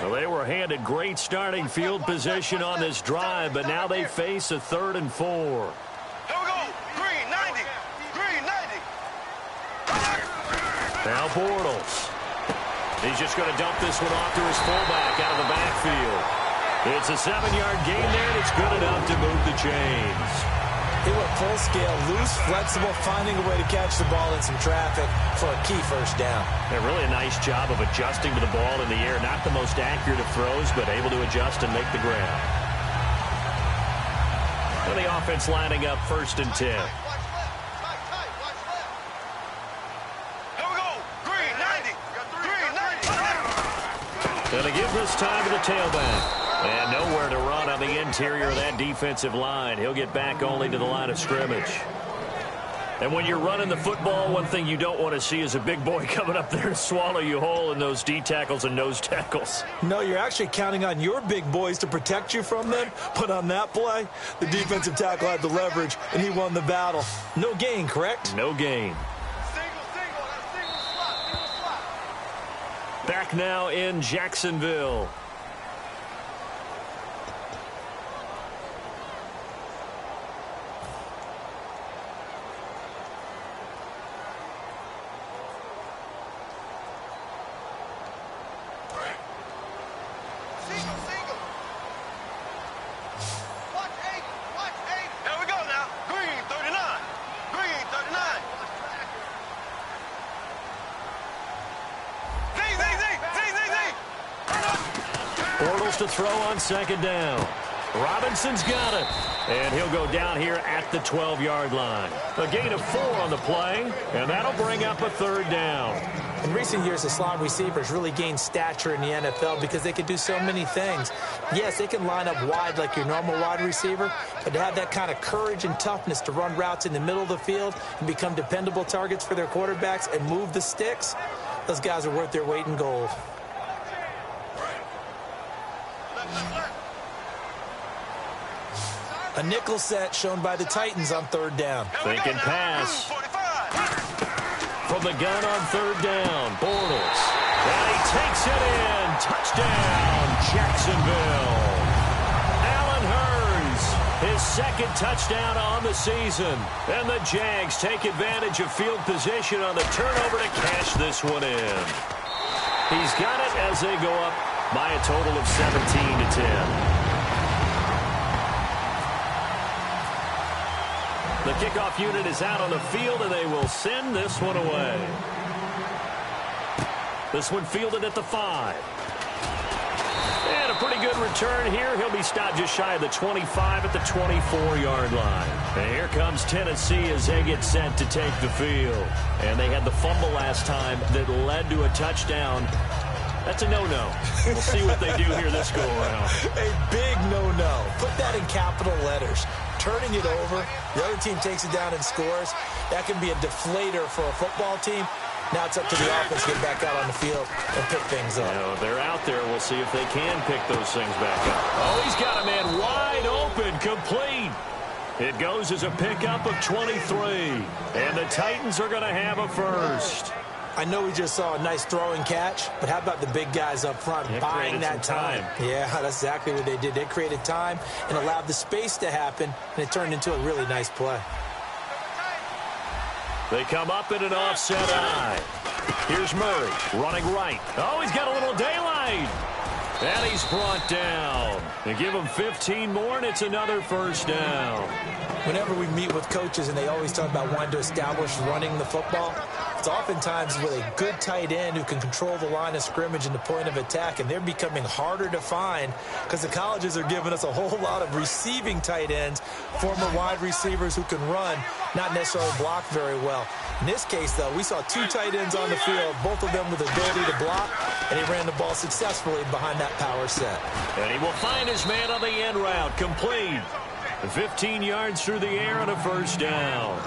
Well, they were handed great starting field position on this drive, but now they face a 3rd and 4. Here we go. Green 90. Green 90. Now Bortles. He's just going to dump this one off to his fullback out of the backfield. It's a 7-yard gain there, and it's good enough to move the chains. He went full scale, loose, flexible, finding a way to catch the ball in some traffic for a key 1st down. Yeah, really a nice job of adjusting to the ball in the air. Not the most accurate of throws, but able to adjust and make the grab. And the offense lining up 1st and 10. Gonna give this time to the tailback. And nowhere to run on the interior of that defensive line. He'll get back only to the line of scrimmage. And when you're running the football, one thing you don't want to see is a big boy coming up there to swallow you whole in those D tackles and nose tackles. No, you're actually counting on your big boys to protect you from them. But on that play, the defensive tackle had the leverage, and he won the battle. No gain, correct? No gain. Back now in Jacksonville. Bortles to throw on 2nd down. Robinson's got it. And he'll go down here at the 12-yard line. A gain of 4 on the play, and that'll bring up a 3rd down. In recent years, the slot receivers really gained stature in the NFL because they can do so many things. Yes, they can line up wide like your normal wide receiver, but to have that kind of courage and toughness to run routes in the middle of the field and become dependable targets for their quarterbacks and move the sticks, those guys are worth their weight in gold. A nickel set shown by the Titans on 3rd down. Thinking pass. From the gun on 3rd down, Bortles. And he takes it in. Touchdown, Jacksonville. Allen Hearns, his 2nd touchdown on the season. And the Jags take advantage of field position on the turnover to cash this one in. He's got it as they go up by a total of 17-10. The kickoff unit is out on the field, and they will send this one away. This one fielded at the 5. And a pretty good return here. He'll be stopped just shy of the 25 at the 24-yard line. And here comes Tennessee as they get set to take the field. And they had the fumble last time that led to a touchdown. That's a no-no. We'll see what they do here this go-around. A big no-no. Put that in capital letters. Turning it over, the other team takes it down and scores. That can be a deflator for a football team. Now it's up to the offense to get back out on the field and pick things up. If they're out there, we'll see if they can pick those things back up. Oh, he's got a man wide open, complete. It goes as a pickup of 23. And the Titans are going to have a first. I know we just saw a nice throwing catch, but how about the big guys up front buying that time? Yeah, that's exactly what they did. They created time and allowed the space to happen, and it turned into a really nice play. They come up in an offset eye. Here's Murray running right. Oh, he's got a little daylight. And he's brought down. They give him 15 more, and it's another first down. Whenever we meet with coaches and they always talk about wanting to establish running the football, it's oftentimes with a good tight end who can control the line of scrimmage and the point of attack, and they're becoming harder to find because the colleges are giving us a whole lot of receiving tight ends, former wide receivers who can run, not necessarily block very well. In this case, though, we saw two tight ends on the field, both of them with the ability to block, and he ran the ball successfully behind that power set. And he will find his man on the end route, complete. 15 yards through the air and a first down.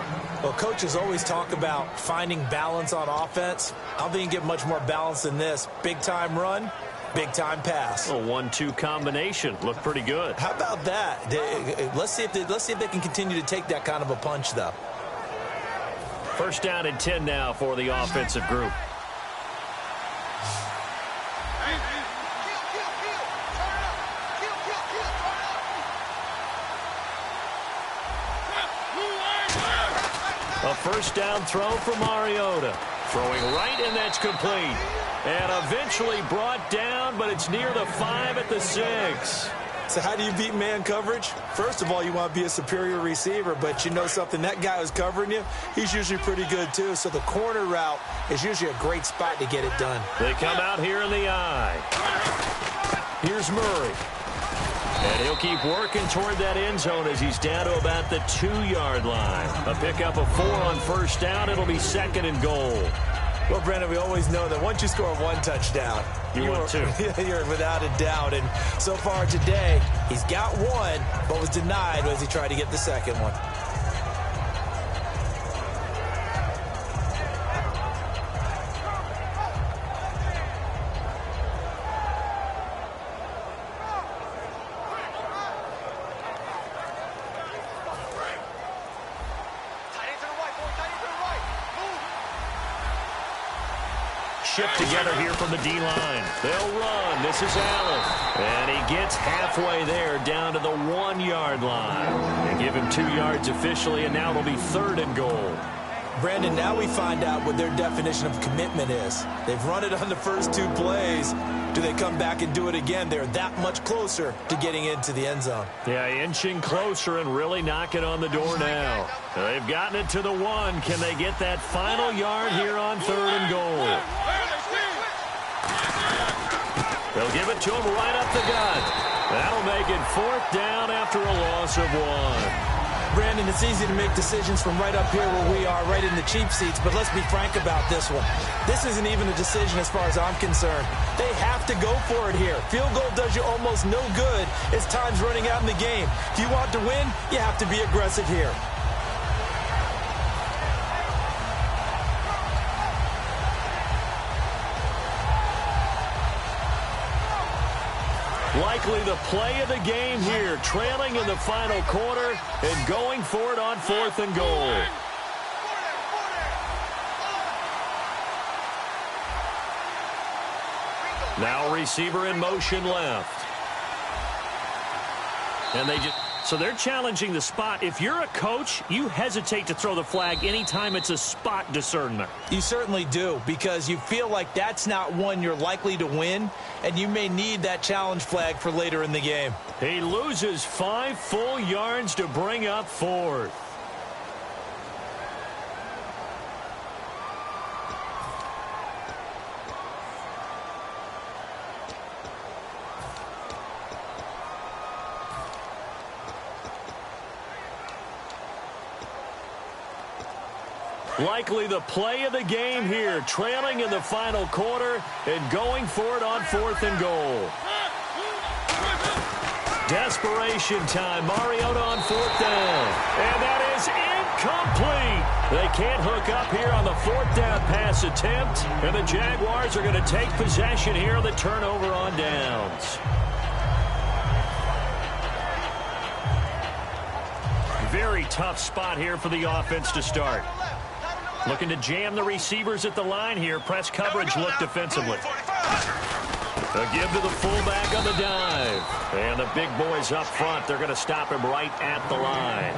Well, coaches always talk about finding balance on offense. I don't think you can get much more balance than this. Big-time run, big-time pass. A 1-2 combination. Looked pretty good. How about that? Let's see if they can continue to take that kind of a punch, though. First down and 10 now for the offensive group. A first down throw for Mariota. Throwing right, and that's complete. And eventually brought down, but it's near the 5 at the 6. So how do you beat man coverage? First of all, you want to be a superior receiver, but you know something, that guy who's covering you, he's usually pretty good too. So the corner route is usually a great spot to get it done. They come out here in the eye. Here's Murray. And he'll keep working toward that end zone as he's down to about the 2-yard line. A pickup of 4 on first down. It'll be 2nd and goal. Well, Brandon, we always know that once you score one touchdown, you want two. You're without a doubt. And so far today, he's got one, but was denied as he tried to get the second one. Shift together here from the D-line. They'll run. This is Allen. And he gets halfway there down to the 1-yard line. They give him 2 yards officially, and now it'll be 3rd and goal. Brandon, now we find out what their definition of commitment is. They've run it on the first 2 plays. Do they come back and do it again? They're that much closer to getting into the end zone. Yeah, inching closer and really knocking on the door now. They've gotten it to the 1. Can they get that final yard here on 3rd and goal? They'll give it to him right up the gut. That'll make it 4th down after a loss of 1. Brandon, it's easy to make decisions from right up here where we are, right in the cheap seats, but let's be frank about this one. This isn't even a decision as far as I'm concerned. They have to go for it here. Field goal does you almost no good as time's running out in the game. If you want to win, you have to be aggressive here. Likely the play of the game here, trailing in the final quarter and going for it on 4th and goal. Now receiver in motion left. And so they're challenging the spot. If you're a coach, you hesitate to throw the flag anytime it's a spot discernment. You certainly do, because you feel like that's not one you're likely to win, and you may need that challenge flag for later in the game. He loses 5 full yards to bring up 4th. Likely the play of the game here, trailing in the final quarter and going for it on 4th and goal. Desperation time. Mariota on 4th down. And that is incomplete. They can't hook up here on the 4th down pass attempt. And the Jaguars are going to take possession here on the turnover on downs. Very tough spot here for the offense to start. Looking to jam the receivers at the line here. Press coverage look defensively. A give to the fullback on the dive. And the big boys up front, they're going to stop him right at the line.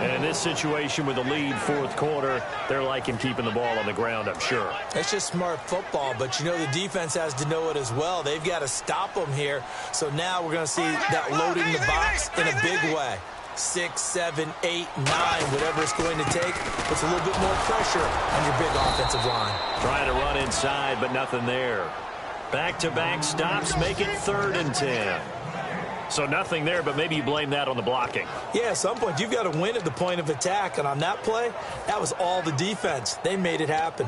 And in this situation with the lead 4th quarter, they're liking keeping the ball on the ground, I'm sure. It's just smart football, but you know the defense has to know it as well. They've got to stop them here. So now we're going to see that loading the box in a big way. 6, 7, 8, 9, whatever it's going to take, puts a little bit more pressure on your big offensive line. Trying to run inside, but nothing there. Back-to-back stops make it 3rd and 10. So nothing there, but maybe you blame that on the blocking. Yeah, at some point, you've got to win at the point of attack. And on that play, that was all the defense. They made it happen.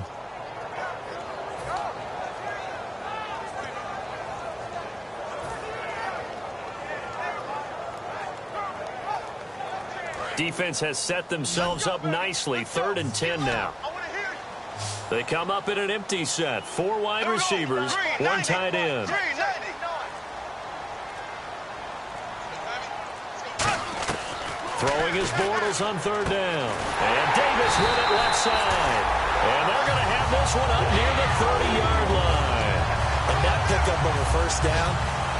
Defense has set themselves up nicely. 3rd and 10 now. They come up in an empty set. 4 wide receivers, 1 tight end. Throwing his Bortles on 3rd down. And Davis with it left side. And they're going to have this one up near the 30-yard line. And that pickup of a 1st down,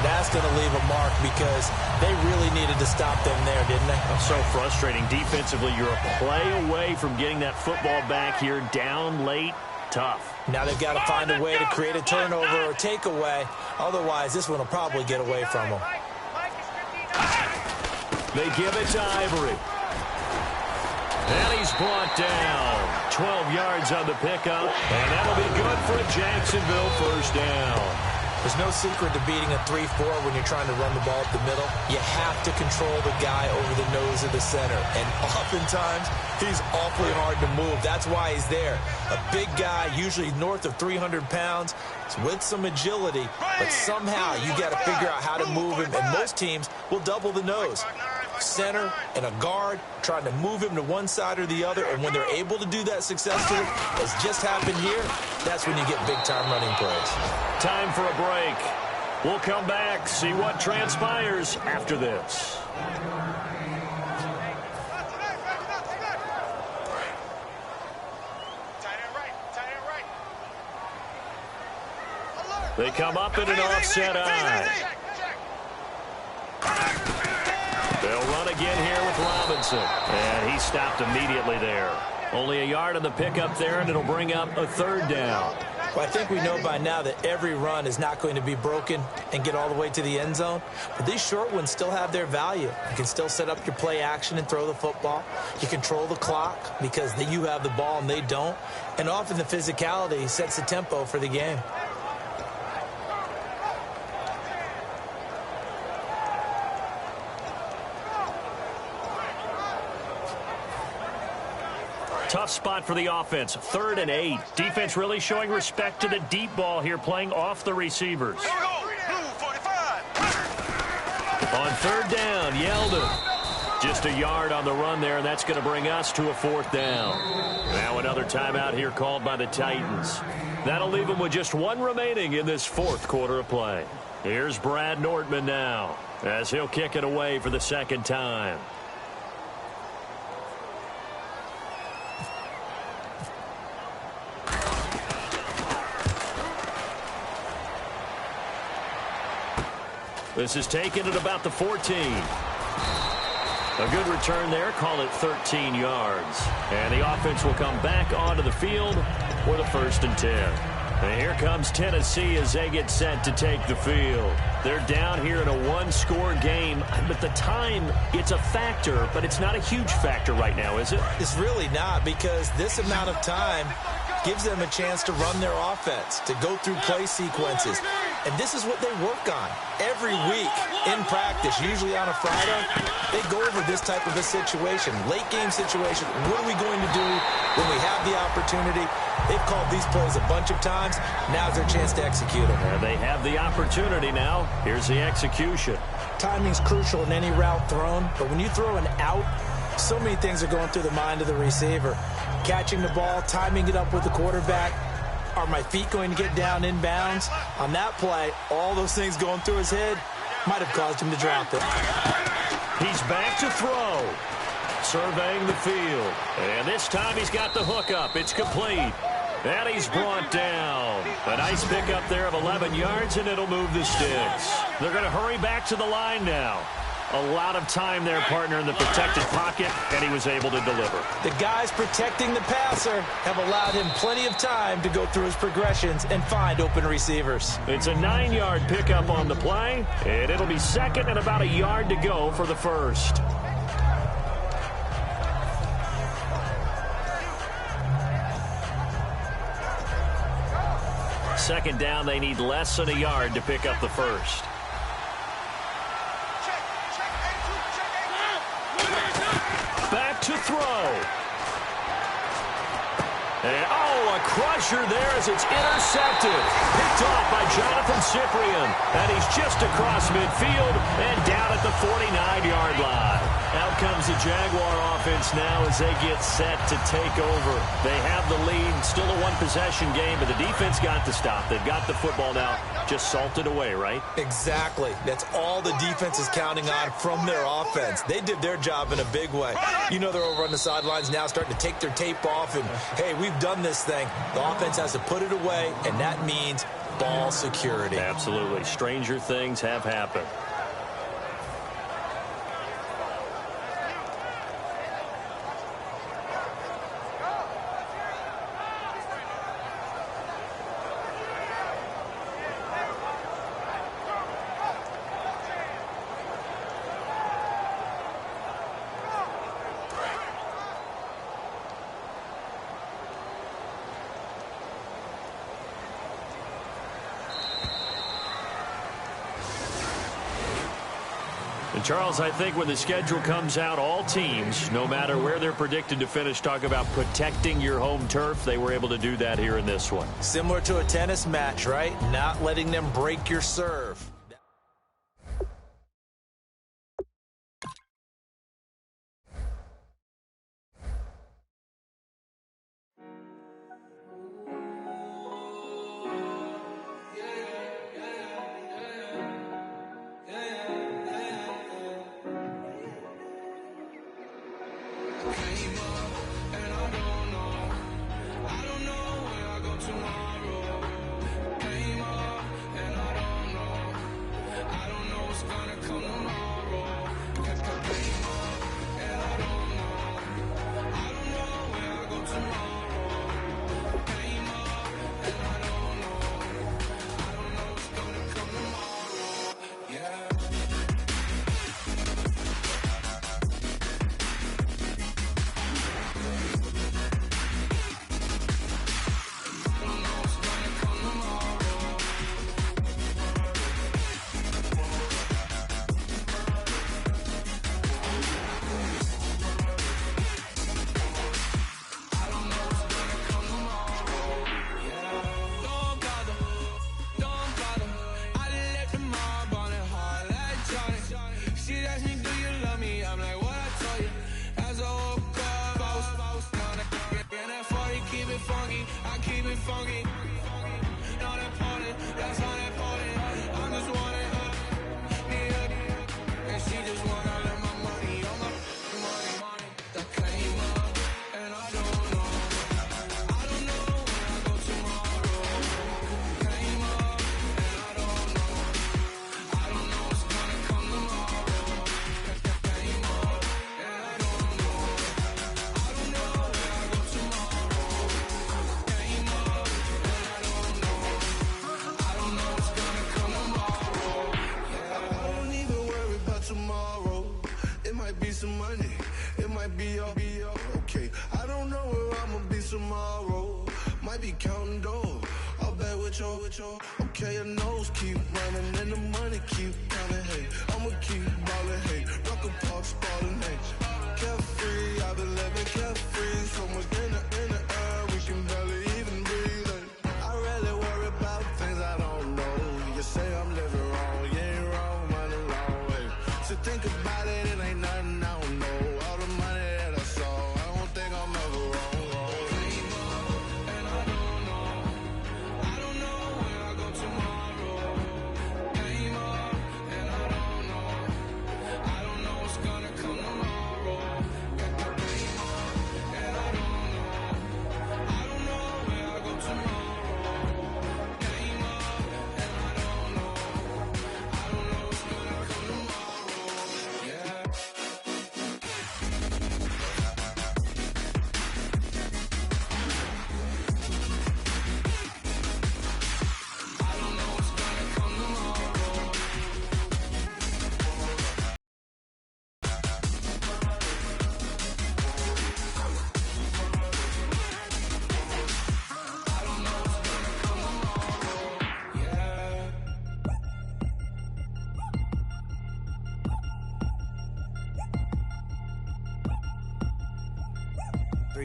that's going to leave a mark because they really needed to stop them there, didn't they? So frustrating. Defensively, you're a play away from getting that football back here down late. Tough. Now they've got to find a way to create a turnover or takeaway. Otherwise, this one will probably get away from them. They give it to Ivory. And he's brought down. 12 yards on the pickup. And that'll be good for a Jacksonville 1st down. There's no secret to beating a 3-4 when you're trying to run the ball up the middle. You have to control the guy over the nose of the center. And oftentimes, he's awfully hard to move. That's why he's there. A big guy, usually north of 300 pounds, with some agility. But somehow, you got to figure out how to move him. And most teams will double the nose. Center and a guard trying to move him to one side or the other. And when they're able to do that successfully, as just happened here, that's when you get big-time running plays. Time for a break. We'll come back, see what transpires after this. They come up in an offset eye. They'll run again here with Robinson. And he stopped immediately there. Only a yard on the pickup there, and it'll bring up a 3rd down. Well, I think we know by now that every run is not going to be broken and get all the way to the end zone. But these short ones still have their value. You can still set up your play action and throw the football. You control the clock because you have the ball and they don't. And often the physicality sets the tempo for the game. Tough spot for the offense. 3rd and 8. Defense really showing respect to the deep ball here, playing off the receivers. On 3rd down, Yeldon. Just a yard on the run there, and that's going to bring us to a 4th down. Now another timeout here called by the Titans. That'll leave them with just 1 remaining in this 4th quarter of play. Here's Brad Nordman now, as he'll kick it away for the 2nd time. This is taken at about the 14. A good return there. Call it 13 yards. And the offense will come back onto the field for the 1st and 10. And here comes Tennessee as they get set to take the field. They're down here in a 1-score game. But the time, it's a factor, but it's not a huge factor right now, is it? It's really not, because this amount of time gives them a chance to run their offense, to go through play sequences. And this is what they work on every week in practice, usually on a Friday. They go over this type of a situation, late game situation. What are we going to do when we have the opportunity? They've called these plays a bunch of times. Now's their chance to execute them. And they have the opportunity now. Here's the execution. Timing's crucial in any route thrown, but when you throw an out, so many things are going through the mind of the receiver. Catching the ball, timing it up with the quarterback. Are my feet going to get down inbounds? On that play, all those things going through his head might have caused him to drop it. He's back to throw. Surveying the field. And this time he's got the hook up. It's complete. And he's brought down. A nice pickup there of 11 yards, and it'll move the sticks. They're going to hurry back to the line now. A lot of time there, partner, in the protected pocket, and he was able to deliver. The guys protecting the passer have allowed him plenty of time to go through his progressions and find open receivers. It's a 9-yard pickup on the play, and it'll be second and about a yard to go for the first. Second down, they need less than a yard to pick up the first. Back to throw. And, a crusher there as it's intercepted. Picked off by Jonathan Cyprien. And he's just across midfield and down at the 49-yard line. Out comes the Jaguar offense now as they get set to take over. They have the lead. Still a one-possession game, but the defense got to stop. They've got the football now. Just salted away, right? Exactly. That's all the defense is counting on from their offense. They did their job in a big way. You know they're over on the sidelines now starting to take their tape off and, hey, we've done this thing. The offense has to put it away, and that means ball security. Absolutely. Stranger things have happened. And Charles, I think when the schedule comes out, all teams, no matter where they're predicted to finish, talk about protecting your home turf. They were able to do that here in this one. Similar to a tennis match, right? Not letting them break your serve. Okay, I don't know where I'ma be tomorrow. Might be counting dough. I'll bet with with your. Okay, your nose keep running and the money keep counting. Hey, I'ma keep ballin'. Hey, Rucker Park spallin'. Hey, carefree, I've been living carefree. So much in the air, we can barely even breathe. Hey, I really worry about things I don't know. You say I'm living wrong, you ain't wrong, money long way. So think about it, it ain't nothing I don't know. All the money that I saw, I don't think I'm ever wrong.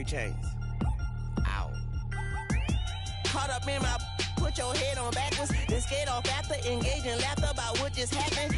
Chains. Ow. Caught up in my, put your head on backwards, then skate off after, engage in laughter about what just happened.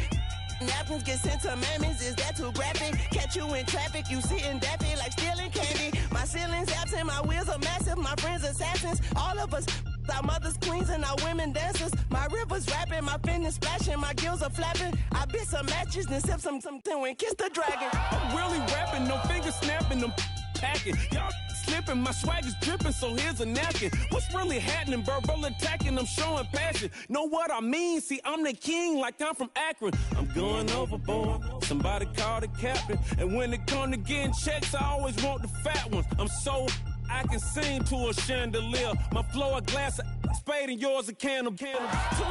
Napkins get sent to mammies, is that too graphic? Catch you in traffic, you sitting daffy like stealing candy. My ceiling's absent, my wheels are massive, my friends assassins. All of us, our mothers queens and our women dancers. My rivers rapping, my fingers splashing, my gills are flapping. I bit some matches, then sip something and kiss the dragon. I'm really rapping, no fingers snapping, them packing. Y'all slipping, my swag is dripping, so here's a napkin. What's really happening? Verbal attacking, I'm showing passion. Know what I mean? See, I'm the king like I'm from Akron. I'm going overboard, somebody call the captain. And when it come to getting checks, I always want the fat ones. I'm so I can sing to a chandelier. My flow a glass of spade and yours a can of candle. Too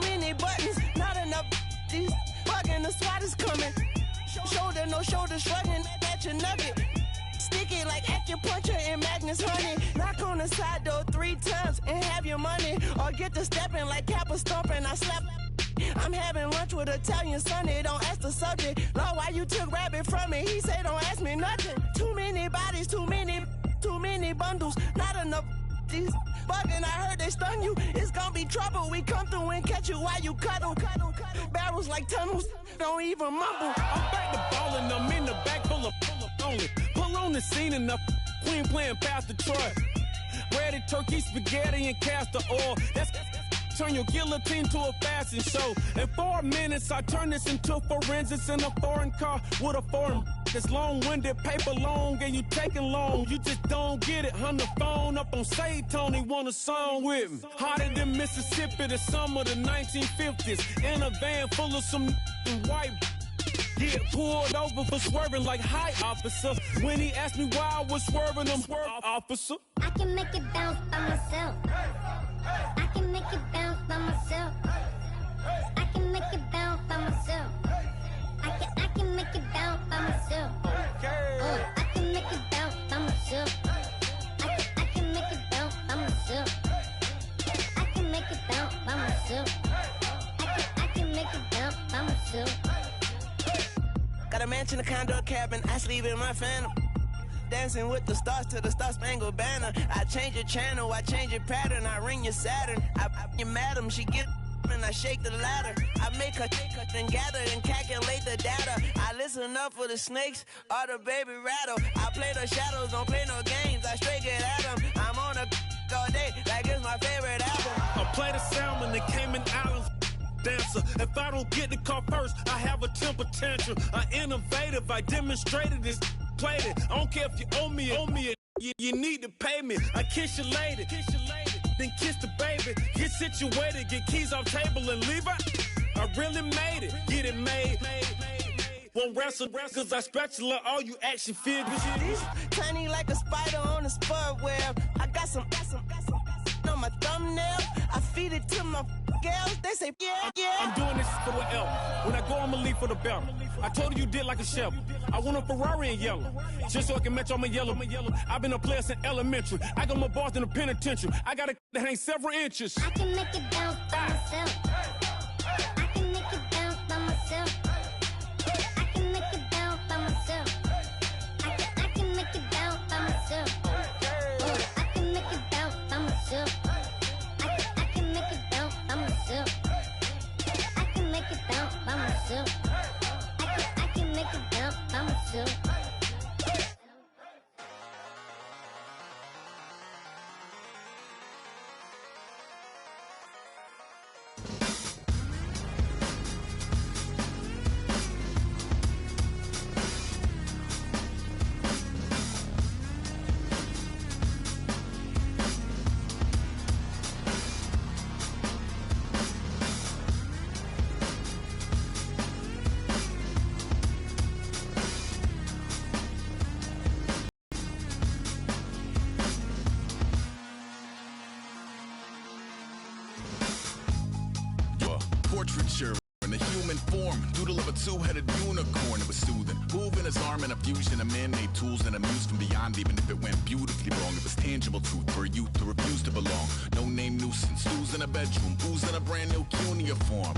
many buttons, not enough. These fucking the SWAT is coming. Shoulder, no shoulder, shrugging at your nugget. Sticky like acupuncture and Magnus honey. Knock on the side door 3 times and have your money. Or get to stepping like Kappa stomping. I slap. I'm having lunch with Italian Sonny. Don't ask the subject. Lord, why you took rabbit from me? He say don't ask me nothing. Too many bodies, too many bundles. Not enough. These bugging, I heard they stun you. It's gonna be trouble. We come through and catch you while you cuddle. Barrels like tunnels. Don't even mumble. I'm back to ballin', I'm in the back full of only. Pull on the scene and the queen playing Pastor Troy. Ready turkey, spaghetti, and castor oil. That's turn your guillotine to a fashion show. In 4 minutes, I turn this into forensics in a foreign car with a foreign. It's long-winded, paper long, and you taking long. You just don't get it. Hung the phone up on Say Tony, want a song with me. Hotter than Mississippi, the summer of the 1950s. In a van full of some white. Get pulled over for swerving like hi, officer. When he asked me why I was swerving, I'm officer. I can make it bounce by myself. I can make it bounce by myself. I can make it bounce by myself. I can make it bounce by myself. I can make it bounce by myself. I can make it bounce by myself. I can make it bounce by myself. I can make it bounce by myself. Got a mansion, a condo, a cabin. I sleep in my phantom. Dancing with the stars to the Star-Spangled Banner. I change your channel, I change your pattern. I ring your Saturn. I you madam, she get and I shake the ladder. I make her and gather and calculate the data. I listen up for the snakes or the baby rattle. I play the shadows, don't play no games. I straight get at them. I'm on a all day like it's my favorite album. I play the Salmon, the Cayman Islands dancer. If I don't get the car first, I have a temper tantrum. I innovative, I demonstrated this. Played it. I don't care if you owe me it. You need to pay me. I kiss your lady, then kiss the baby. Get situated, get keys off table and leave her. I really made it, get it made. Won't wrestle, cause I spatula all you action figures. Tiny like a spider on a spud web. I got some on my my thumbnail. I feed it to my girls. They say, yeah, yeah. I'm doing this for the L. When I go, I'ma leave for the belt. I told you did like a chef. I want a Ferrari in yellow, just so I can match all my yellow. I've been a player since elementary. I got more bars than a penitentiary. I got a that hang several inches. I can make it bounce by myself. I can make it bounce by myself. I can make it bounce by myself. I can make it bounce by myself. I can make it bounce by myself. I can make it bounce by myself. I can make it bounce by myself. I can make it bounce by myself. Portraiture in a human form, doodle of a two-headed unicorn. It was soothing, moving his arm in a fusion of man-made tools and amused from beyond. Even if it went beautifully wrong, it was tangible truth for a youth who refused to belong. No name nuisance, who's in a bedroom, who's in a brand new cuneiform.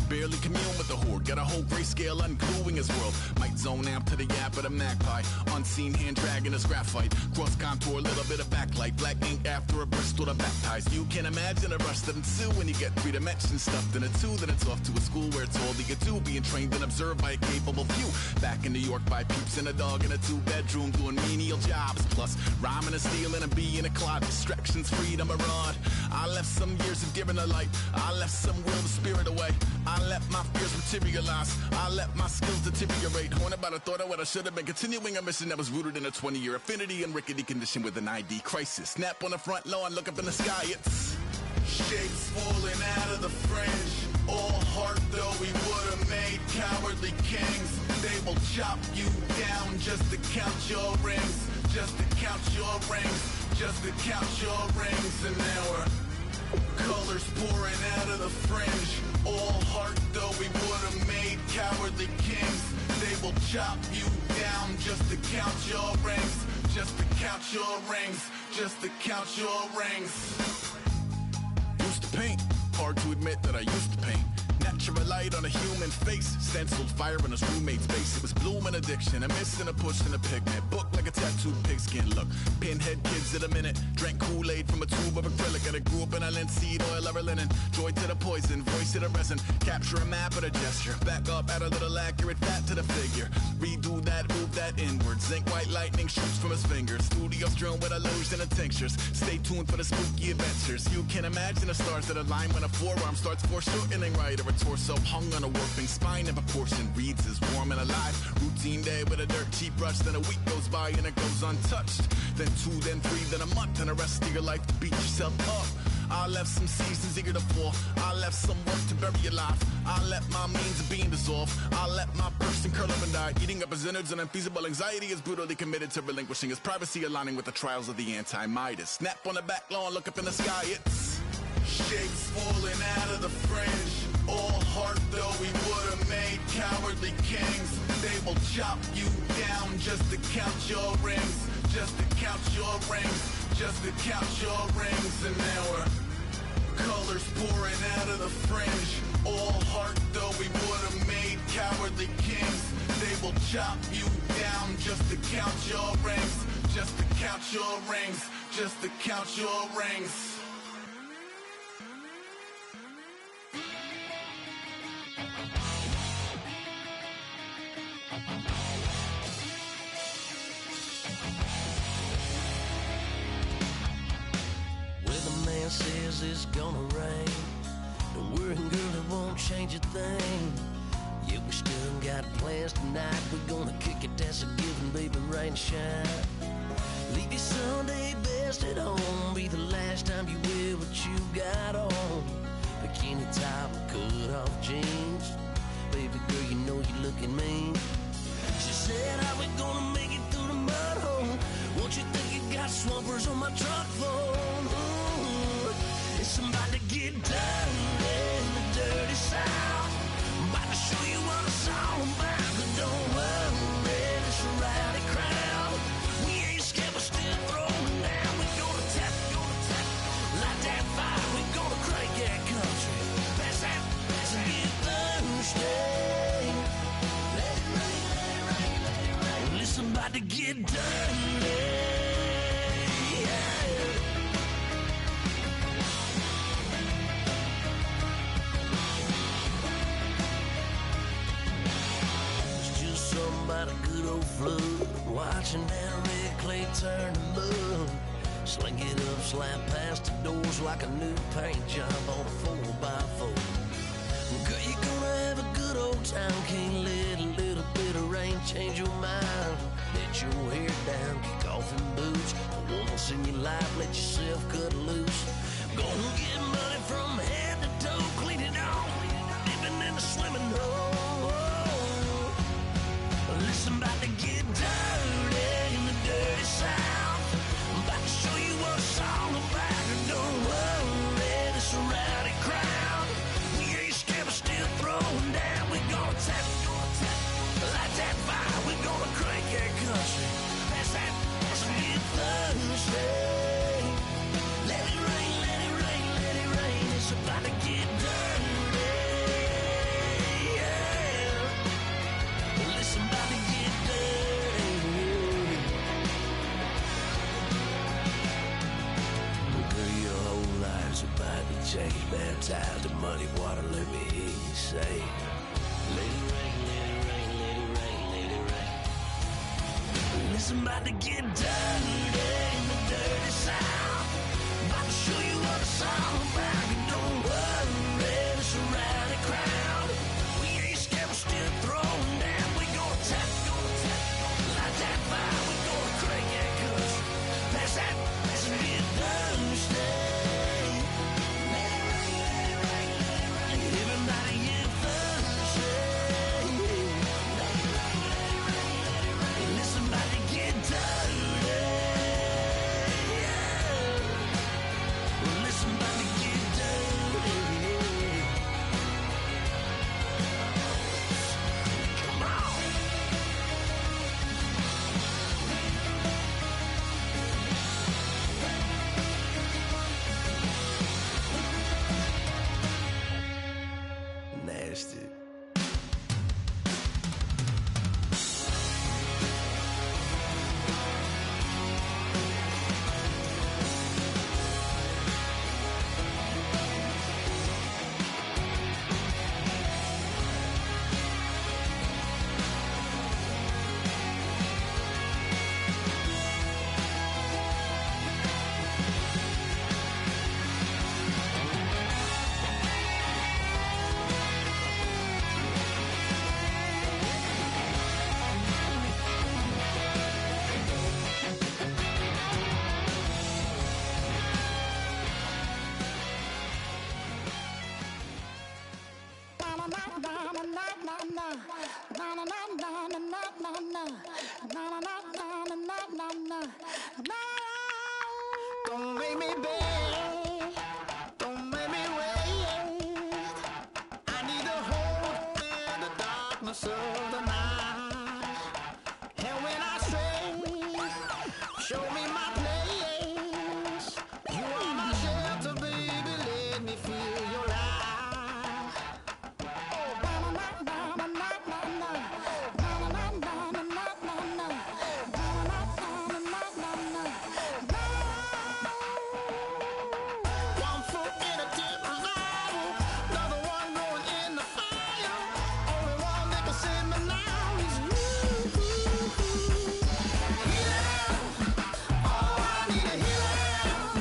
Barely commune with the horde, got a whole grayscale ungluing his world. Might zone out to the yap of the magpie, unseen hand dragging his graphite. Cross contour, little bit of backlight, black ink after a Bristol to baptize. You can imagine a rush that ensue when you get 3 dimensions stuffed in a 2. Then it's off to a school where it's all that you do, being trained and observed by a capable few. Back in New York by peeps and a dog in a 2-bedroom doing menial jobs. Plus rhyming and stealing and being a clod, distractions, freedom, a rod. I left some years of giving a light, I left some will, the spirit away. I let my fears materialize, I let my skills deteriorate. Haunted by the thought of what I should have been, continuing a mission that was rooted in a 20-year affinity and rickety condition with an ID crisis. Snap on the front lawn, look up in the sky, it's shapes falling out of the fringe. All heart though we would have made cowardly kings. They will chop you down just to count your rings, just to count your rings, just to count your rings. And now we're colors pouring out of the fringe. All heart though we would have made cowardly kings. They will chop you down just to count your rings, just to count your rings, just to count your rings. Used to paint, hard to admit that I used to paint. Natural light on a human face, stenciled fire in his roommate's face. It was blooming addiction, a miss and a push and a pigment. Book like a tattooed pigskin look. Pinhead kids in a minute, drank Kool-Aid from a tube of acrylic. And I grew up in a linseed oil of linen. Joy to the poison, voice to the resin. Capture a map of a gesture, back up, add a little accurate fat to the figure. Redo that, move that inward. Zinc white lightning shoots from his fingers. Studio strewn with illusion and tinctures. Stay tuned for the spooky adventures. You can imagine the stars that align when a forearm starts foreshortening right, or a torso hung on a warping spine in proportion. Reads as warm and alive. Routine day with a dirt cheap brush. Then a week goes by and it goes untouched. Then 2, then 3, then a month, and the rest of your life to beat yourself up. I left some seasons eager to fall. I left some work to bury your life. I let my means of being dissolve. I let my person curl up and die. Eating up his innards and unfeasible anxiety is brutally committed to relinquishing his privacy, aligning with the trials of the anti-Midas. Snap on the back lawn, look up in the sky, it's shapes falling out of the fringe. All heart though we would have made cowardly kings. They will chop you down just to count your rings, just to count your rings, just to count your rings. And now we're colors pouring out of the fringe. All heart though we would have made cowardly kings. They will chop you down just to count your rings, just to count your rings, just to count your rings. Man says it's gonna rain. Don't worry, girl, it won't change a thing. Yeah, we still got plans tonight. We're gonna kick it, that's a given, baby, rain and shine. Leave your Sunday best at home. Be the last time you wear what you got on. Bikini top, cut off jeans. Baby girl, you know you're looking mean. She said, how we gonna make it through the mud hole? Won't you think you got swampers on my truck phone? Ooh. Listen, about to get dirty. Yeah. It's just somebody good old flood, watching that red clay turn to mud. Sling it up, slap past the doors like a new paint job on a 4x4. Girl, you're gonna have a good old time. Can't let a little bit of rain change your mind. Let your hair down, kick off in boots. Once in your life, let yourself cut loose. Gonna get money from head to toe, clean it off, living in a swimming hole. Listen, about to get dirty in the dirty South. I'm about to show you what it's all about. Don't worry, this a rowdy crowd. We ain't scared, but still throwing down. We gonna tap, light that fire. We gonna crank that country. Pass that, let's get Thursday. Let it rain, let it rain, let it rain. It's about to get dirty. Yeah. Listen, about to get dirty. Girl, your whole life's about to change. Baptized in muddy water, let me hear you say, let it rain, let it rain, let it rain, let it rain. Listen, about to get dirty in the dirty South. About to show you what it's all about. And don't worry, it's a rowdy crowd. We ain't scared, we're still throwing down. We gonna tap, light that fire. We gonna crank that country. Pass that, let's get Thursday. Let it rain, let it rain, let it rain. Everybody get Thursday. Let it rain, let it rain, let it rain. Listen, about to get dirty. Yeah. Listen, about to get dirty. Come on. Nasty. Don't make me beg, don't make me wait. I need to hold in the darkness of the night. And when I stray, show me my place. You are my shelter, baby, let me feel your light. One foot in a deep revival, another one going in the fire. Only one that can save me now is you. Healing, oh, I need a healing.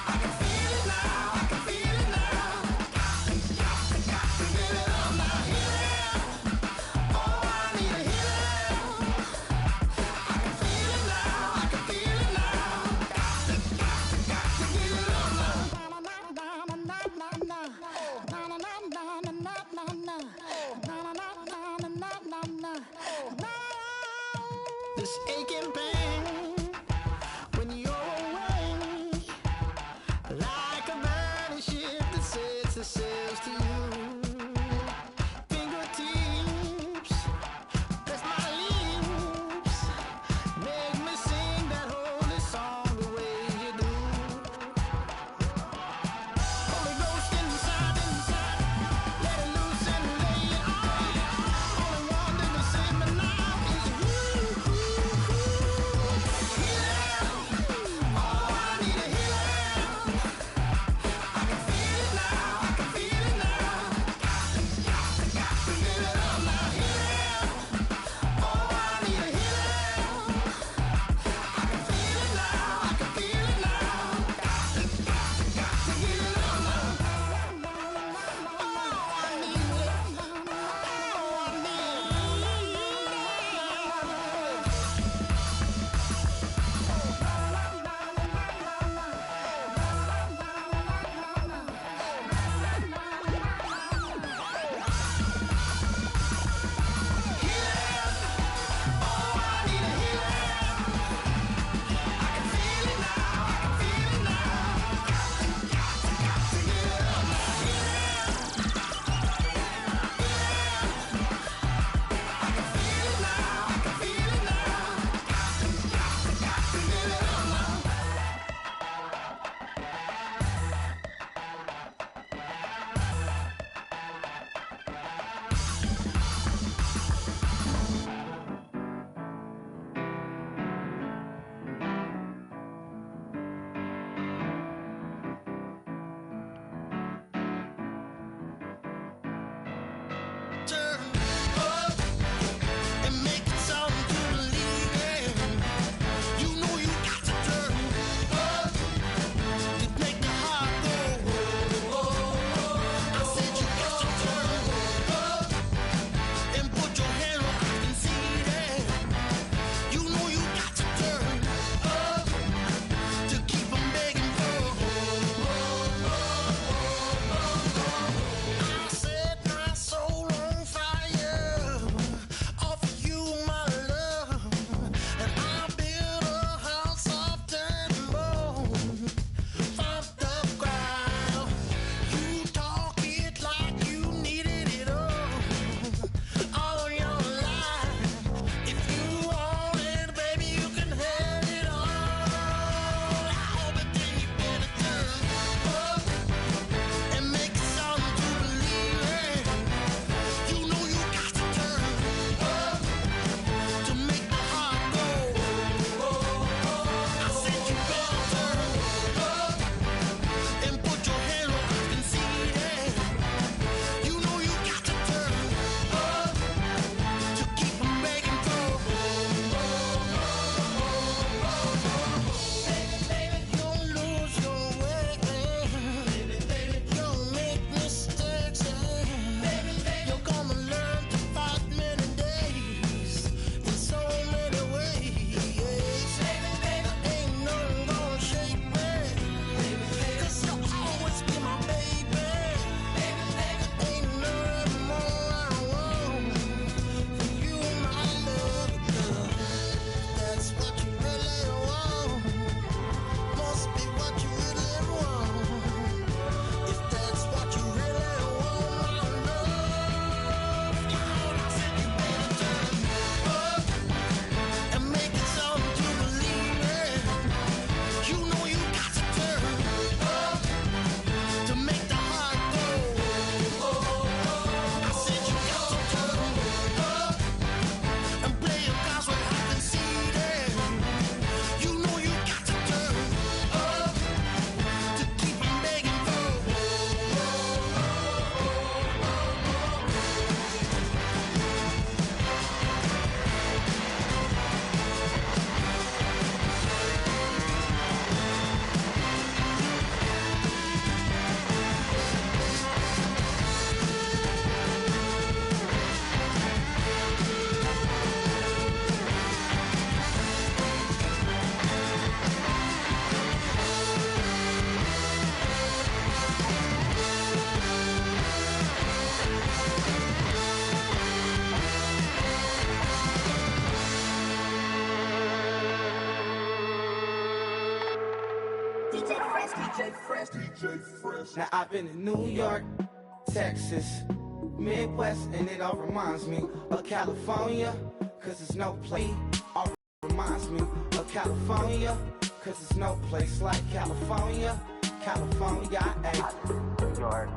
I can feel it now, I can feel it now. Got to get it up now. Healing, oh, I need a healing. I can feel it now, I can feel it now. Got to get it up now. This aching pain when you're away, like a burning ship that sets itself to you. Fingertips, press my lips, make me sing that holy song the way you do. Holy Ghost inside, let it loose and lay it on. Only one that can save me now is you. Now I've been in New York, Texas, Midwest, and it all reminds me of California, cause it's no place. All reminds me of California, cause it's no place like California. California, ayy. New York,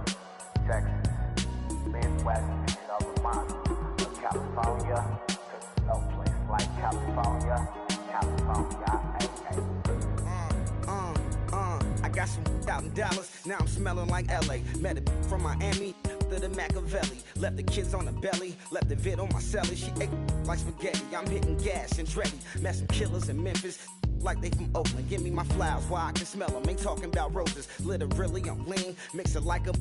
Texas, Midwest, and it all reminds me of California, cause it's no place like California. California, ayy. I got some out in Dallas, now I'm smelling like LA. Met a from Miami to the Machiavelli. Left the kids on the belly, left the vid on my celly. She ate like spaghetti, I'm hitting gas and Dreddy. Met some killers in Memphis, like they from Oakland. Give me my flowers while I can smell them. Ain't talking about roses, literally I'm lean. Mix it like a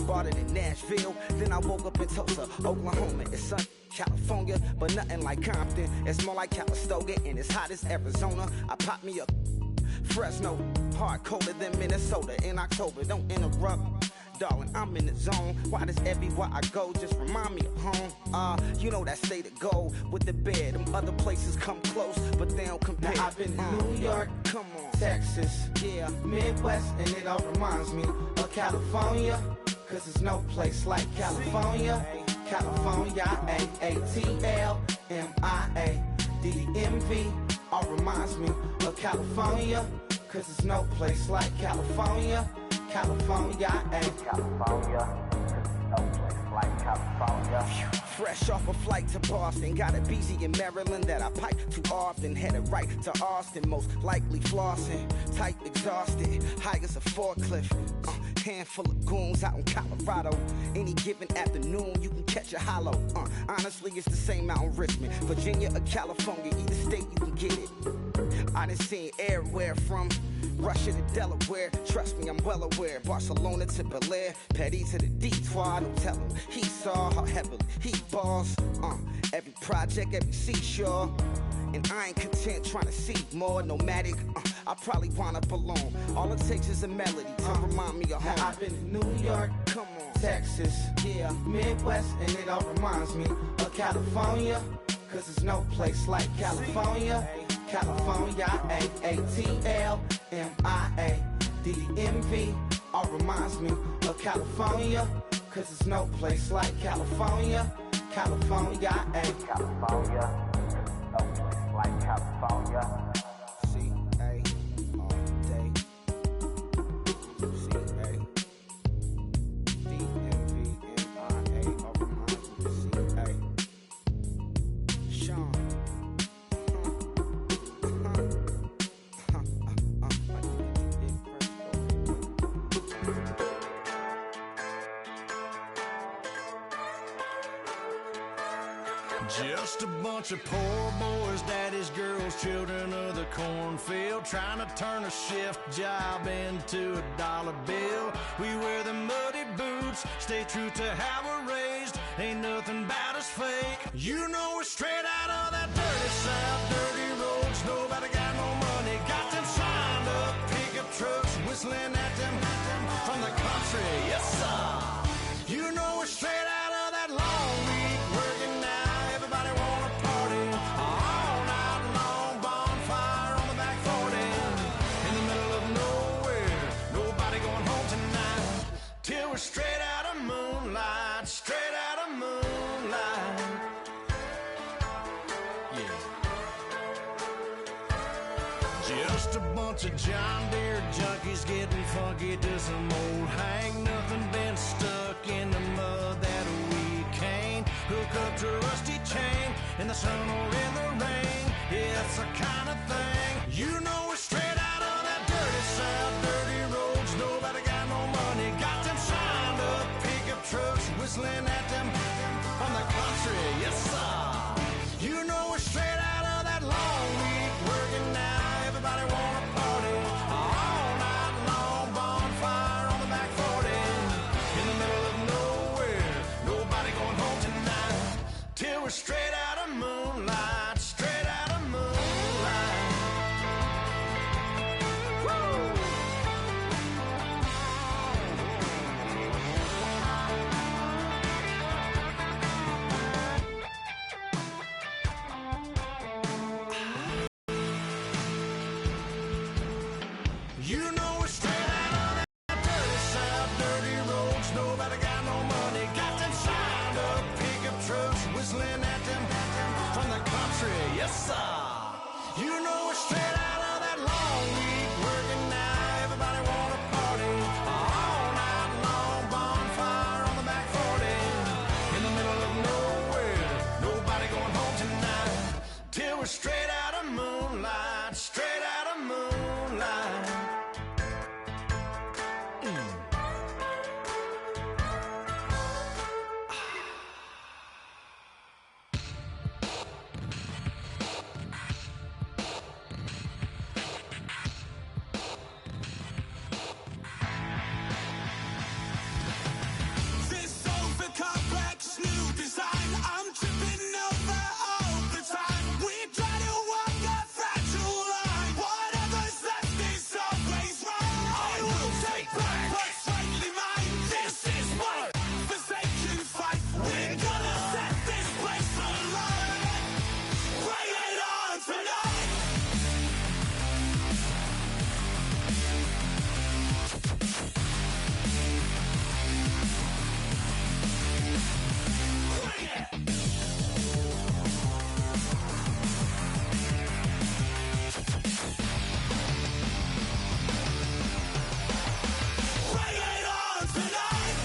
bought it in Nashville. Then I woke up in Tulsa, Oklahoma. It's sun, California, but nothing like Compton. It's more like Calistoga and it's hot as Arizona. I pop me up Fresno, hard colder than Minnesota in October. Don't interrupt, darling, I'm in the zone. Why does everywhere I go just remind me of home? You know that state of gold with the bed. Them other places come close, but they don't compare. Now I've been in New York, come on, Texas, yeah, Midwest, and it all reminds me of California, cause there's no place like California. California, A-A-T-L-M-I-A-D-D-M-V, all reminds me of California, cause there's no place like California. California, ayy. California, no place like California. Fresh off a flight to Boston, got a BZ in Maryland that I pipe too often. Headed right to Austin, most likely flossing. Tight, exhausted, high as a forklift. Handful of goons out in Colorado. Any given afternoon, you can catch a hollow. Honestly, it's the same out in Richmond, Virginia or California. Either state, you can get it. I done seen everywhere from Russia to Delaware. Trust me, I'm well aware. Barcelona to Bel Air, Petty to the Detroit. Don't tell him he saw how heavily he balls. Every project, every seashore. And I ain't content trying to see more nomadic. I probably wind up alone. All it takes is a melody to remind me of home. Now I've been in New York, come on, Texas, yeah, Midwest, and it all reminds me of California, cause there's no place like California. California, A-A-T-L-M-I-A-D-D-M-V, all reminds me of California, cause there's no place like California. California, ayy. California, no place like California. C-A, all day. C-A, D-M-V-M-I-A, all reminds me of C-A. Sean. Just a bunch of poor boys, daddy's girls, children of the cornfield, trying to turn a shift job into a dollar bill. We wear the muddy boots, stay true to how we're raised. Ain't nothing about us fake. You know we're straight out of that dirty south, dirty roads. Nobody got no money, got them signed up pickup trucks, whistling at them from the country. Yes, sir. You know we're straight out of that long week working now. Everybody wanna party all night long, bonfire on the back 40 in the middle of nowhere. Nobody going home tonight till we're straight out of moonlight, straight out of moonlight. Yeah. Just a bunch of John Deere junkies getting funky to some old hang. Nothing been stuck in the mud that we can't hook up to a rusty chain in the sun or in the rain. Yeah, it's the kind of thing. You know we're straight out of that dirty south, dirty roads. Nobody got no money, got them signed up pickup trucks, whistling at them from the country. Yes, sir. You know we're straight out of that long week working now. Everybody wanna party all night long, bonfire on the back 40 in the middle of nowhere. Nobody going home tonight till we're straight out of moonlight, straight out of moonlight. Woo! You know we're straight of moonlight, straight out of moonlight. This over complex new design, I'm tripping over all the time. We try to walk a fragile line. Whatever's left is always right. I will take back what's rightly mine. This is my forsaken fight. We're gonna set this place alight. Bring it on tonight. Bring it on tonight.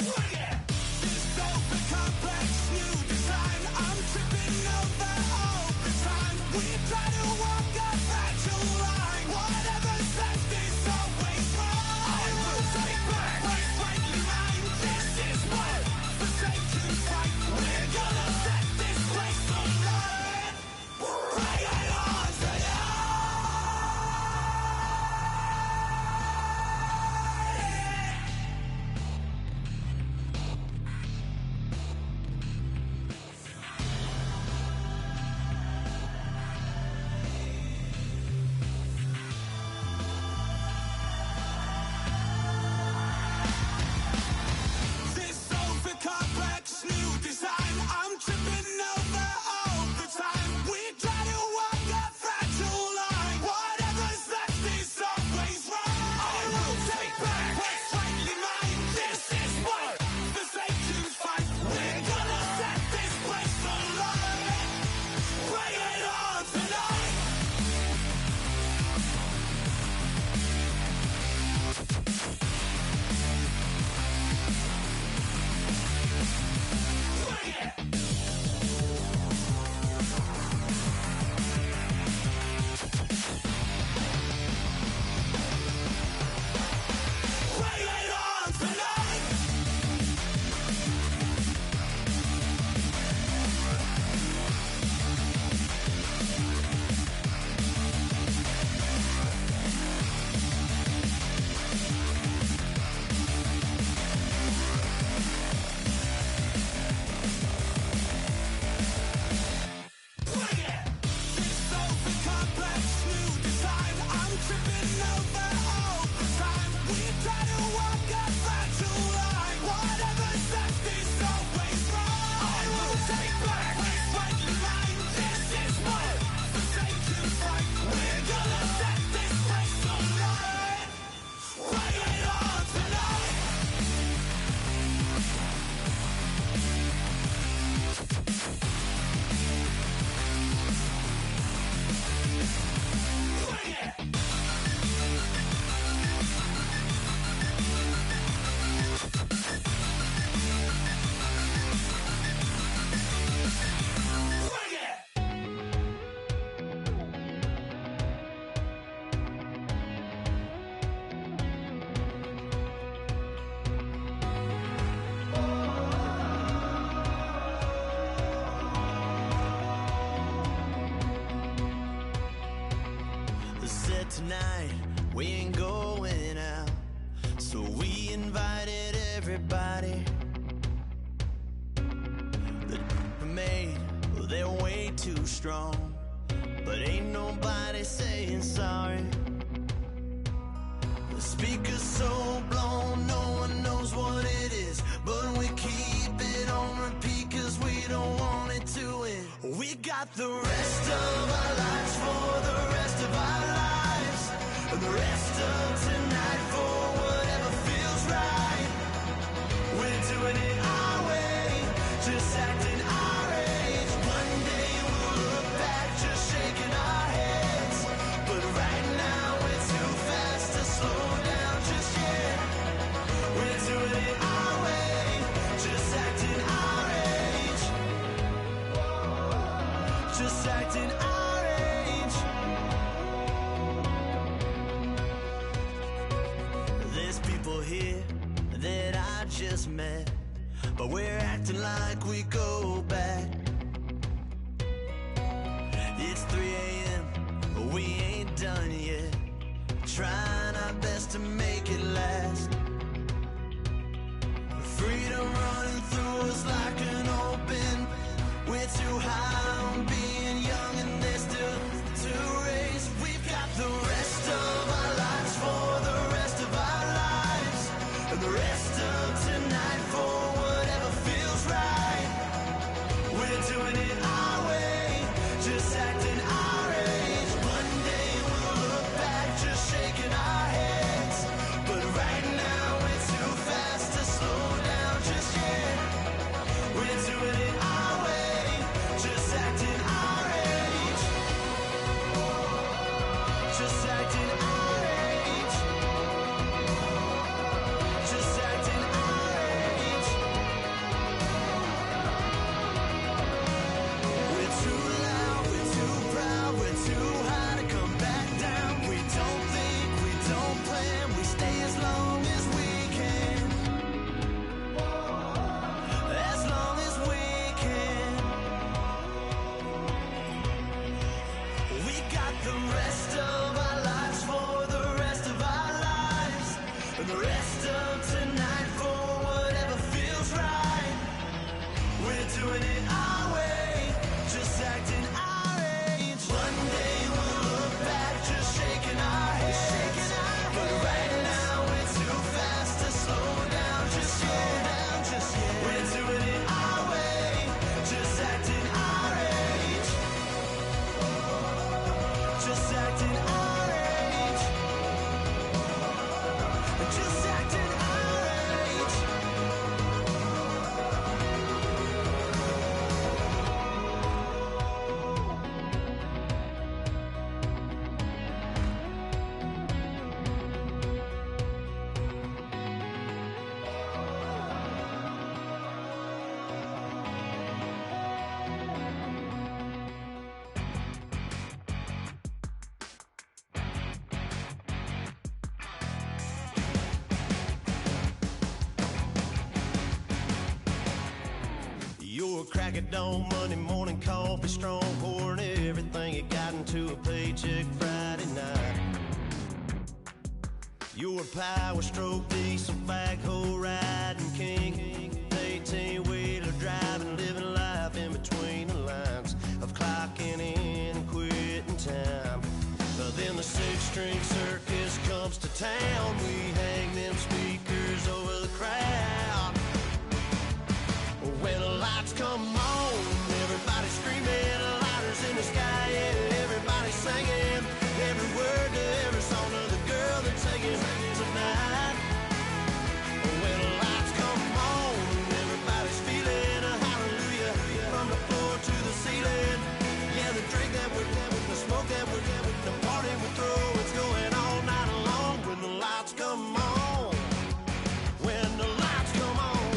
Bring it. This over complex new design, I'm tripping over all the time. We try to walk a fragile line. Whatever's left is always right. I will take back what's rightly mine. This is my forsaken fight. We're gonna set this place alight. Bring it on tonight. This over complex new design, I'm tripping over all the time. We try to walk a fragile line. Whatever's left is always right. I will take back what's rightly mine. This is my forsaken fight. We're gonna set this place alight. Bring it on tonight. Bring it. Bring it on tonight. Bring it. This over complex new design, I'm tripping over all the time. We try to walk a fragile line. Whatever's left is always right. I will take back what's rightly mine. This is my forsaken fight. We're gonna set this place alight. Bring it on tonight. Bring it. Bring it. Said tonight we ain't going out, so we invited everybody. The we made, well, they're way too strong, but ain't nobody saying sorry. The speaker's so blown, no one knows what it is, but we keep it on repeat 'cause we don't want it to end. We got the rest of our lives for the rest of our lives, and the rest of tonight for whatever feels right. We're doing it our way. but we're acting like we go back. It's 3 a.m., but we ain't done yet. Trying our best to make it last. Freedom running through us like an open. We're too high on being young and there's still to race. We've got the rest of our lives for the rest of our lives, and the rest of tonight for whatever feels right. We're doing it our way, just acting our age. One day we'll look back just shaking our heads, but right now we're too fast to slow down just yet. We're doing it our way, just acting our age. Just acting our age. Just acting our age. We're too loud, we're too proud, we're too high to come back down. We don't think, we don't plan, we stay as long as we can. As long as we can. We got the rest of our lives for the rest of our lives, and the rest of tonight for whatever feels right. We're doing it our way, just acting our age. One day we'll look back just shaking our heads, but right now we're too fast to slow down just yet. We're doing it our way, just acting our age. Just acting our age. Just acting our age. You're a crack at dawn, Monday morning coffee strong, pouring everything you got into a paycheck Friday night. You're a power stroke, diesel backhoe riding king, 18-wheeler driving, living life in between the lines of clocking in and quitting time. But then the six-string circus comes to town, we hang them speakers over the crowd. When the lights come on, everybody's screaming, lighters in the sky, yeah, everybody's singing every word to every song of the girl they're taking tonight. When the lights come on, everybody's feeling a hallelujah from the floor to the ceiling. Yeah, the drink that we're having, the smoke that we're having, the party we throw, it's going all night long. When the lights come on, when the lights come on.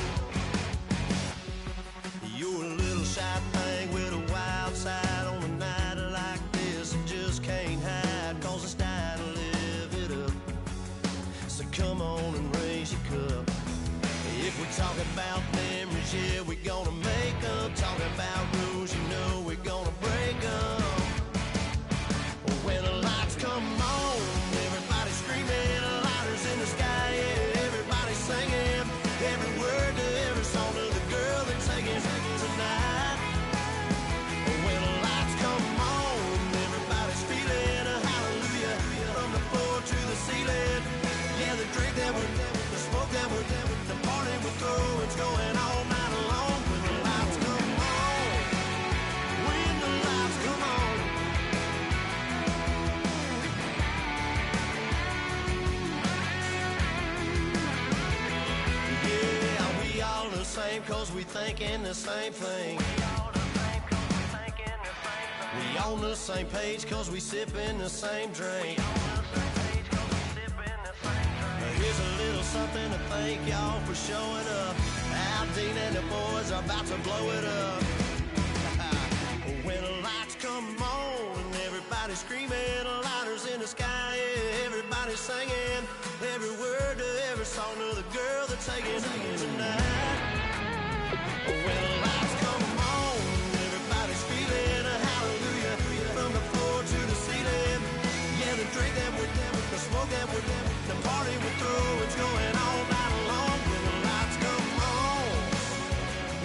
You're a little shy thing with a wild side on a night like this. You just can't hide, cause it's time to live it up. So come on and raise your cup. If we talk about memories, yeah, we're gonna make them. Talking about rules, you know we're gonna break them. When the lights come on, everybody's screaming, lighters in the sky, yeah, everybody's singing every word to every song of the girl they're taking tonight. When the lights come on, everybody's feeling a hallelujah from the floor to the ceiling. Yeah, the drink that we're having, the smoke that we're having, the party we throw, it's going all night long. When the lights come on, when the lights come on. Yeah, we all the same cause we thinking the same thing. We on the same page cause we sipping the same drink. Here's a little something to thank y'all for showing up. Al Dean and the boys are about to blow it up. When the lights come on and everybody's screaming, lighters in the sky, yeah, everybody's singing every word to every song of the girl they're taking tonight. When the lights come on, everybody's feeling a hallelujah. From the floor to the ceiling. Yeah, the drink that we're down, the smoke that we're down, the party we're through, it's going all night long. When the lights come on,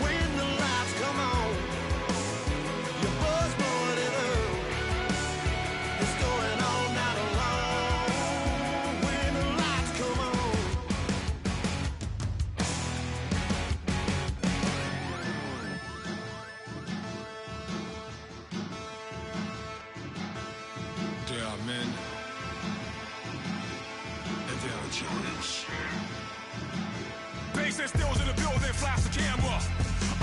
when the lights come on, your buzz more than earth. It's going all night long. When the lights come on. There are men, and there are giants. Bass and stills in the building, flash the camera.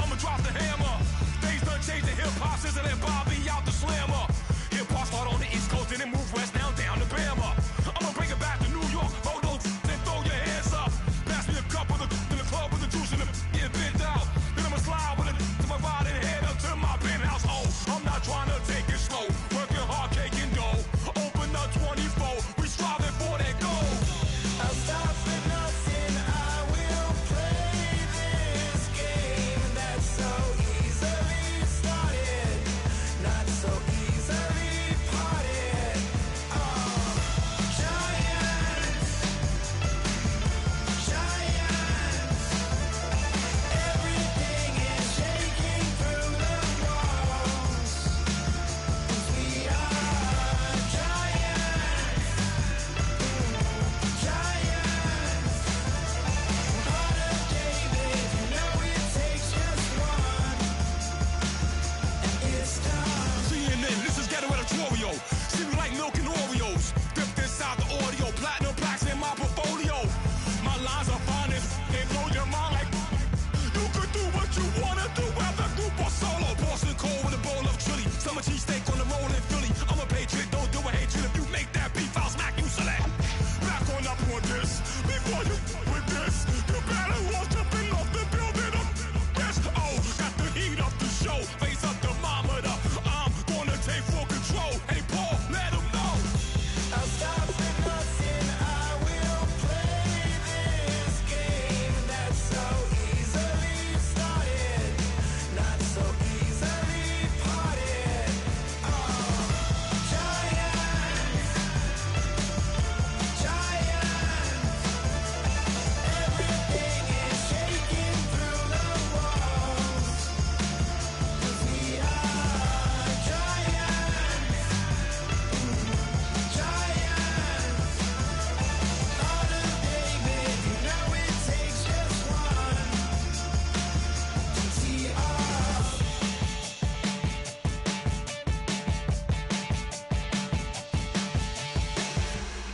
I'ma drop the hammer. Things done changed the hip-hop since I let Bobby out the slammer. Hip-hop start on the East Coast, then it move west, now down to Bama. I'ma bring it back to New York, hold those, then throw your hands up. Pass me a cup of the in the club with the juice and the get bent out. Then I'ma slide with it to my ride and head up to my penthouse. Oh, I'm not trying to take it slow, working hard, caking dough. Open up 24, we striving for that goal. I'll stop for nothing, I will play this game that's so easily started, not so easily parted. Oh, giants, giants, everything is shaking through the walls, 'cause we are giants, giants. Heart of David, you know it takes just one, and it's done. CNN, this is Ghetto Editorial. See me like milk and Oreos. Dipped inside the audio, platinum plaques in my portfolio. My lines are finest, they blow your mind like you could do what you wanna do, whether group or solo. Boston cold with a bowl of chili. Summer cheesesteak on the roll in Philly. I'm a patriot, don't do a hatred. If you make that beef, I'll smack you silly. Back on up on this. Before you with this, you better walk up and off the building up. Yes, oh, got the heat up the show. Face up the thermometer. I'm gonna take full control. Hey, Paul, let him know. I'll stop for nothing, I will play this game that's so easily started, not so easily parted. Oh, giants, giants, everything is shaking through the walls, 'cause we are giants, giants. Heart of David, you know it takes just one to tee off.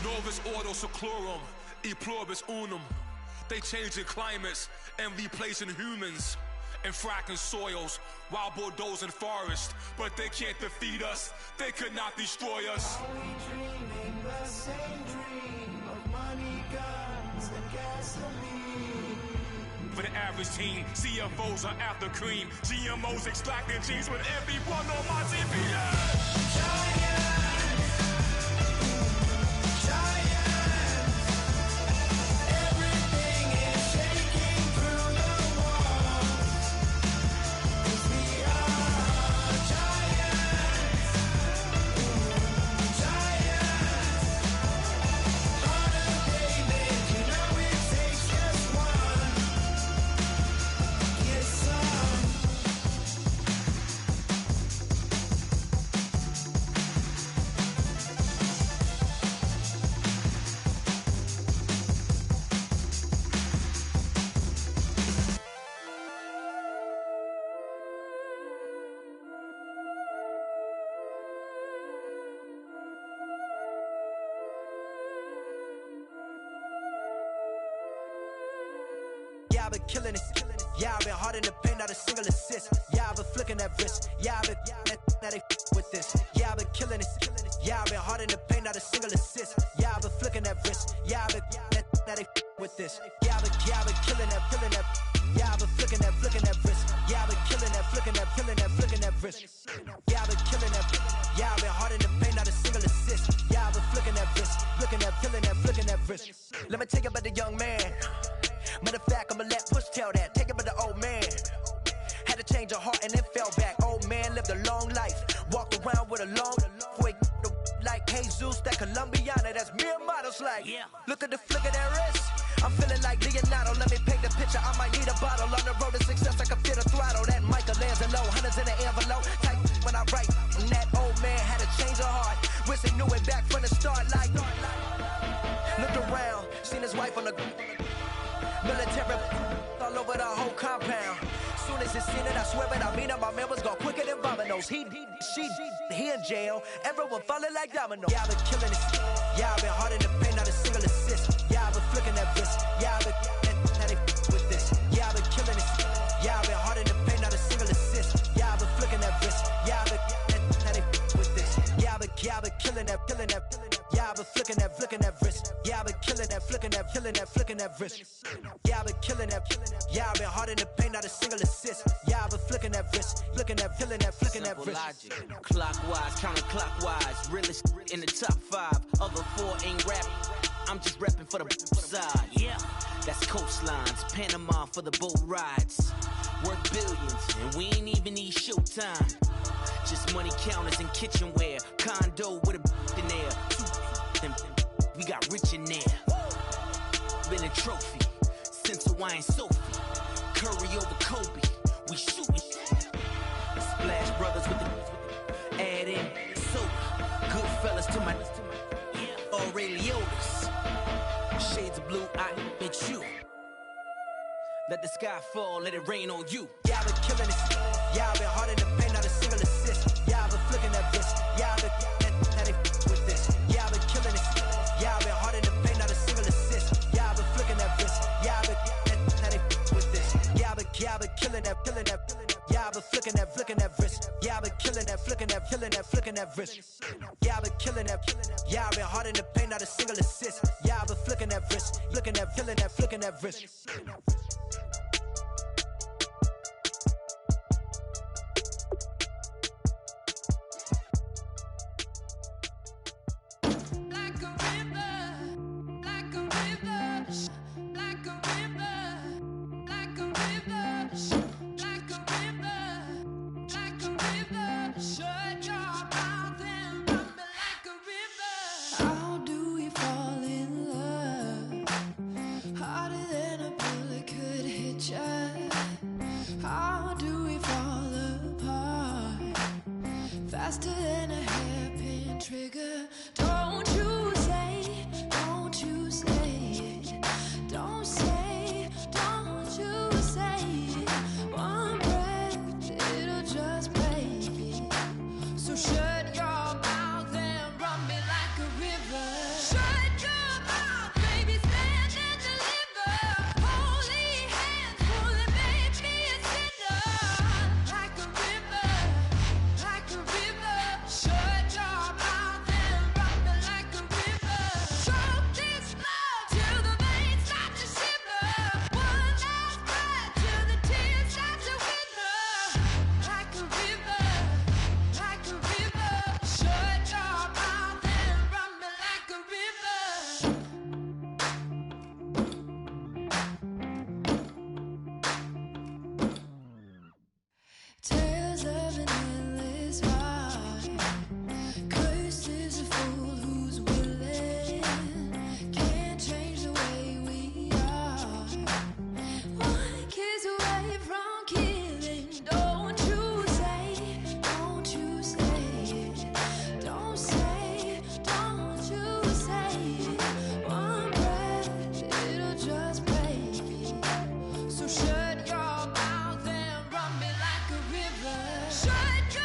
Novus ordo seclorum, e pluribus unum. They changing climates and replacing humans and fracking soils while bulldozing forests. But they can't defeat us, they could not destroy us. Are we dreaming the same dream of money, guns, and gasoline? For the average team, CFOs are after cream. GMOs extracting genes with everyone on my TPS. Giants, giants, everything is shaking through the walls, 'cause we are giants, giants. Heart of David, you know it takes just one. Get some. Yeah, I've been killing it. Yeah, I've been hard in the paint, not a single assist. Yeah, I've been flicking that wrist. Yeah, I've been now they with this. Yeah, I've been killing it. Yeah, I've been hard in the paint, not a single assist. Yeah, I've been flicking that wrist. Yeah, I've been now they with this. Yeah, I've been killing that. Yeah, I've been flicking that wrist. Yeah, I've been killing that, flicking that wrist. Yeah, I've been killing that. Yeah, I've been hard in the paint, not a single assist. Yeah, I've been flicking that wrist, flicking that wrist. Let me tell you about the young man. Matter of fact, I'ma let Push tell that. Take it by the old man. change of heart and then fell back. Old man lived a long life, walked around with a long way. Like Jesus, that Colombiana, that's mere models like. Look at the flick of that wrist. I'm feeling like Leonardo. Let me paint the picture. I might need a bottle. On the road to success, I can feel the throttle. That Michelangelo, hundreds in the envelope. Type when I write. And that old man had a change of heart. Wish he knew it back from the start. Like, looked around, seen his wife on the military all over the whole compound. Soon as he seen it, I swear it, I mean it, my man was gone quicker than Domino's. He in jail, everyone falling like dominoes. Yeah, I've been killing it. Yeah, I've been hard in the paint, not a single assist. Yeah, I've been flicking that wrist. Yeah, I've been now they with this. Yeah, I've been killing it. Yeah, I've been hard in the paint, not a single assist. Yeah, I've been flicking that wrist. Yeah, I've been now they with this. Yeah, I've been killing that. Yeah, I've been flicking that wrist. Yeah, I've been killing that, flicking that wrist. Yeah, I've been killing that. Yeah, I've been hard in the paint, not a single assist. Yeah, I've been flicking that wrist, flicking that wrist. Logic. Clockwise, counterclockwise, realest in the top 5. Other 4 ain't rap. I'm just repping for the side. Yeah, that's coastlines, Panama for the boat rides. Worth billions, and we ain't even need showtime. Just money counters and kitchenware. Condo with a in there. We got rich in there. Been a trophy since Hawaiian Sophie. Curry over Kobe. We shootin'. Splash Brothers with the add in soda. Good fellas to my Aureliotas. Shades of blue, I make you. Let the sky fall, let it rain on you. Yeah, I've been killing it. Yeah, I've been hard in the paint, not a single assist. Yeah, I've been flicking that wrist. Yeah, I've been now they with this. Yeah, I've been killing it. Yeah, I've been hard in the paint, not a single assist. Yeah, I've been flicking that wrist. Yeah, I've been now they with this. Yeah, I've been killing that. Yeah, I've been flicking that wrist. Yeah, I've been killing that, flicking that wrist. Yeah, I've been killing that. Yeah, I've been hard in the paint, not a single assist. Yeah, I've been flicking that wrist, flicking that wrist. Faster than a hairpin trigger. Don't you say it. Don't say, don't you say it. One breath, it'll just break it. So shut your mouth and run me like a river. Shut your mouth, baby, stand and deliver. Holy hands pulling, make me a sinner. Like a river, like a river. Shut your mouth and run me like a river. Choke this love till the veins start to shiver. One last breath till the tears start to wither. Like a river, like a river. Shut your mouth and run me like a river. Tales of an endless ride. Cursed is a fool who's willing. Can't change the way we are. One kiss away from killing. Don't you say it. Don't you say it. Don't say it. Don't you say it. One breath, it'll just break it. So shut your mouth and run me like a river. Shut your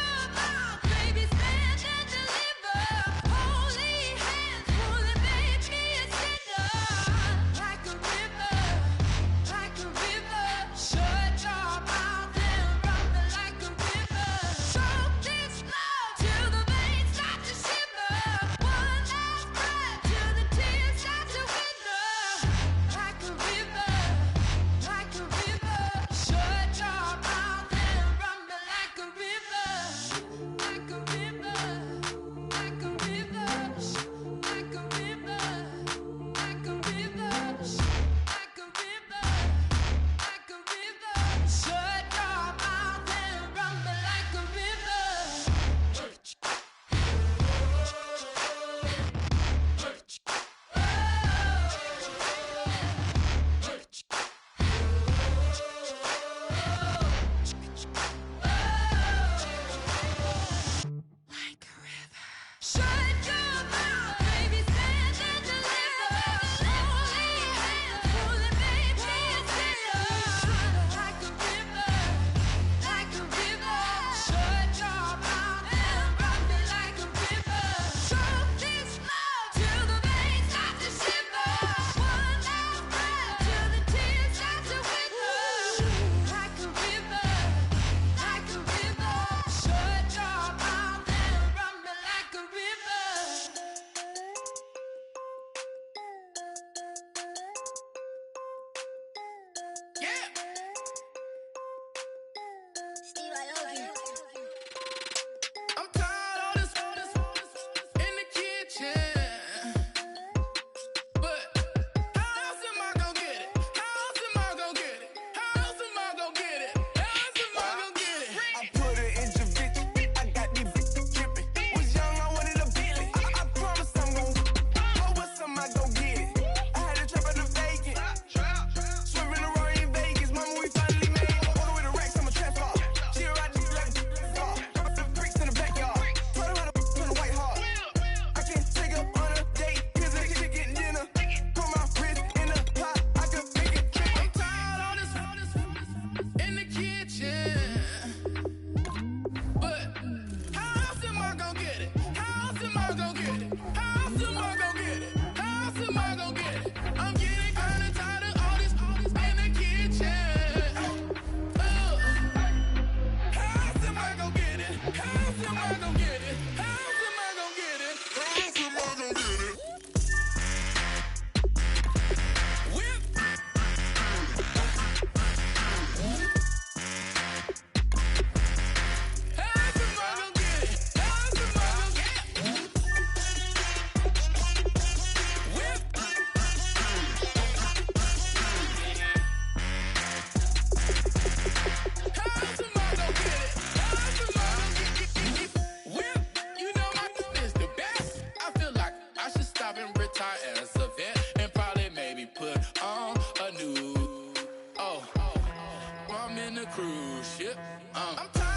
I'm tired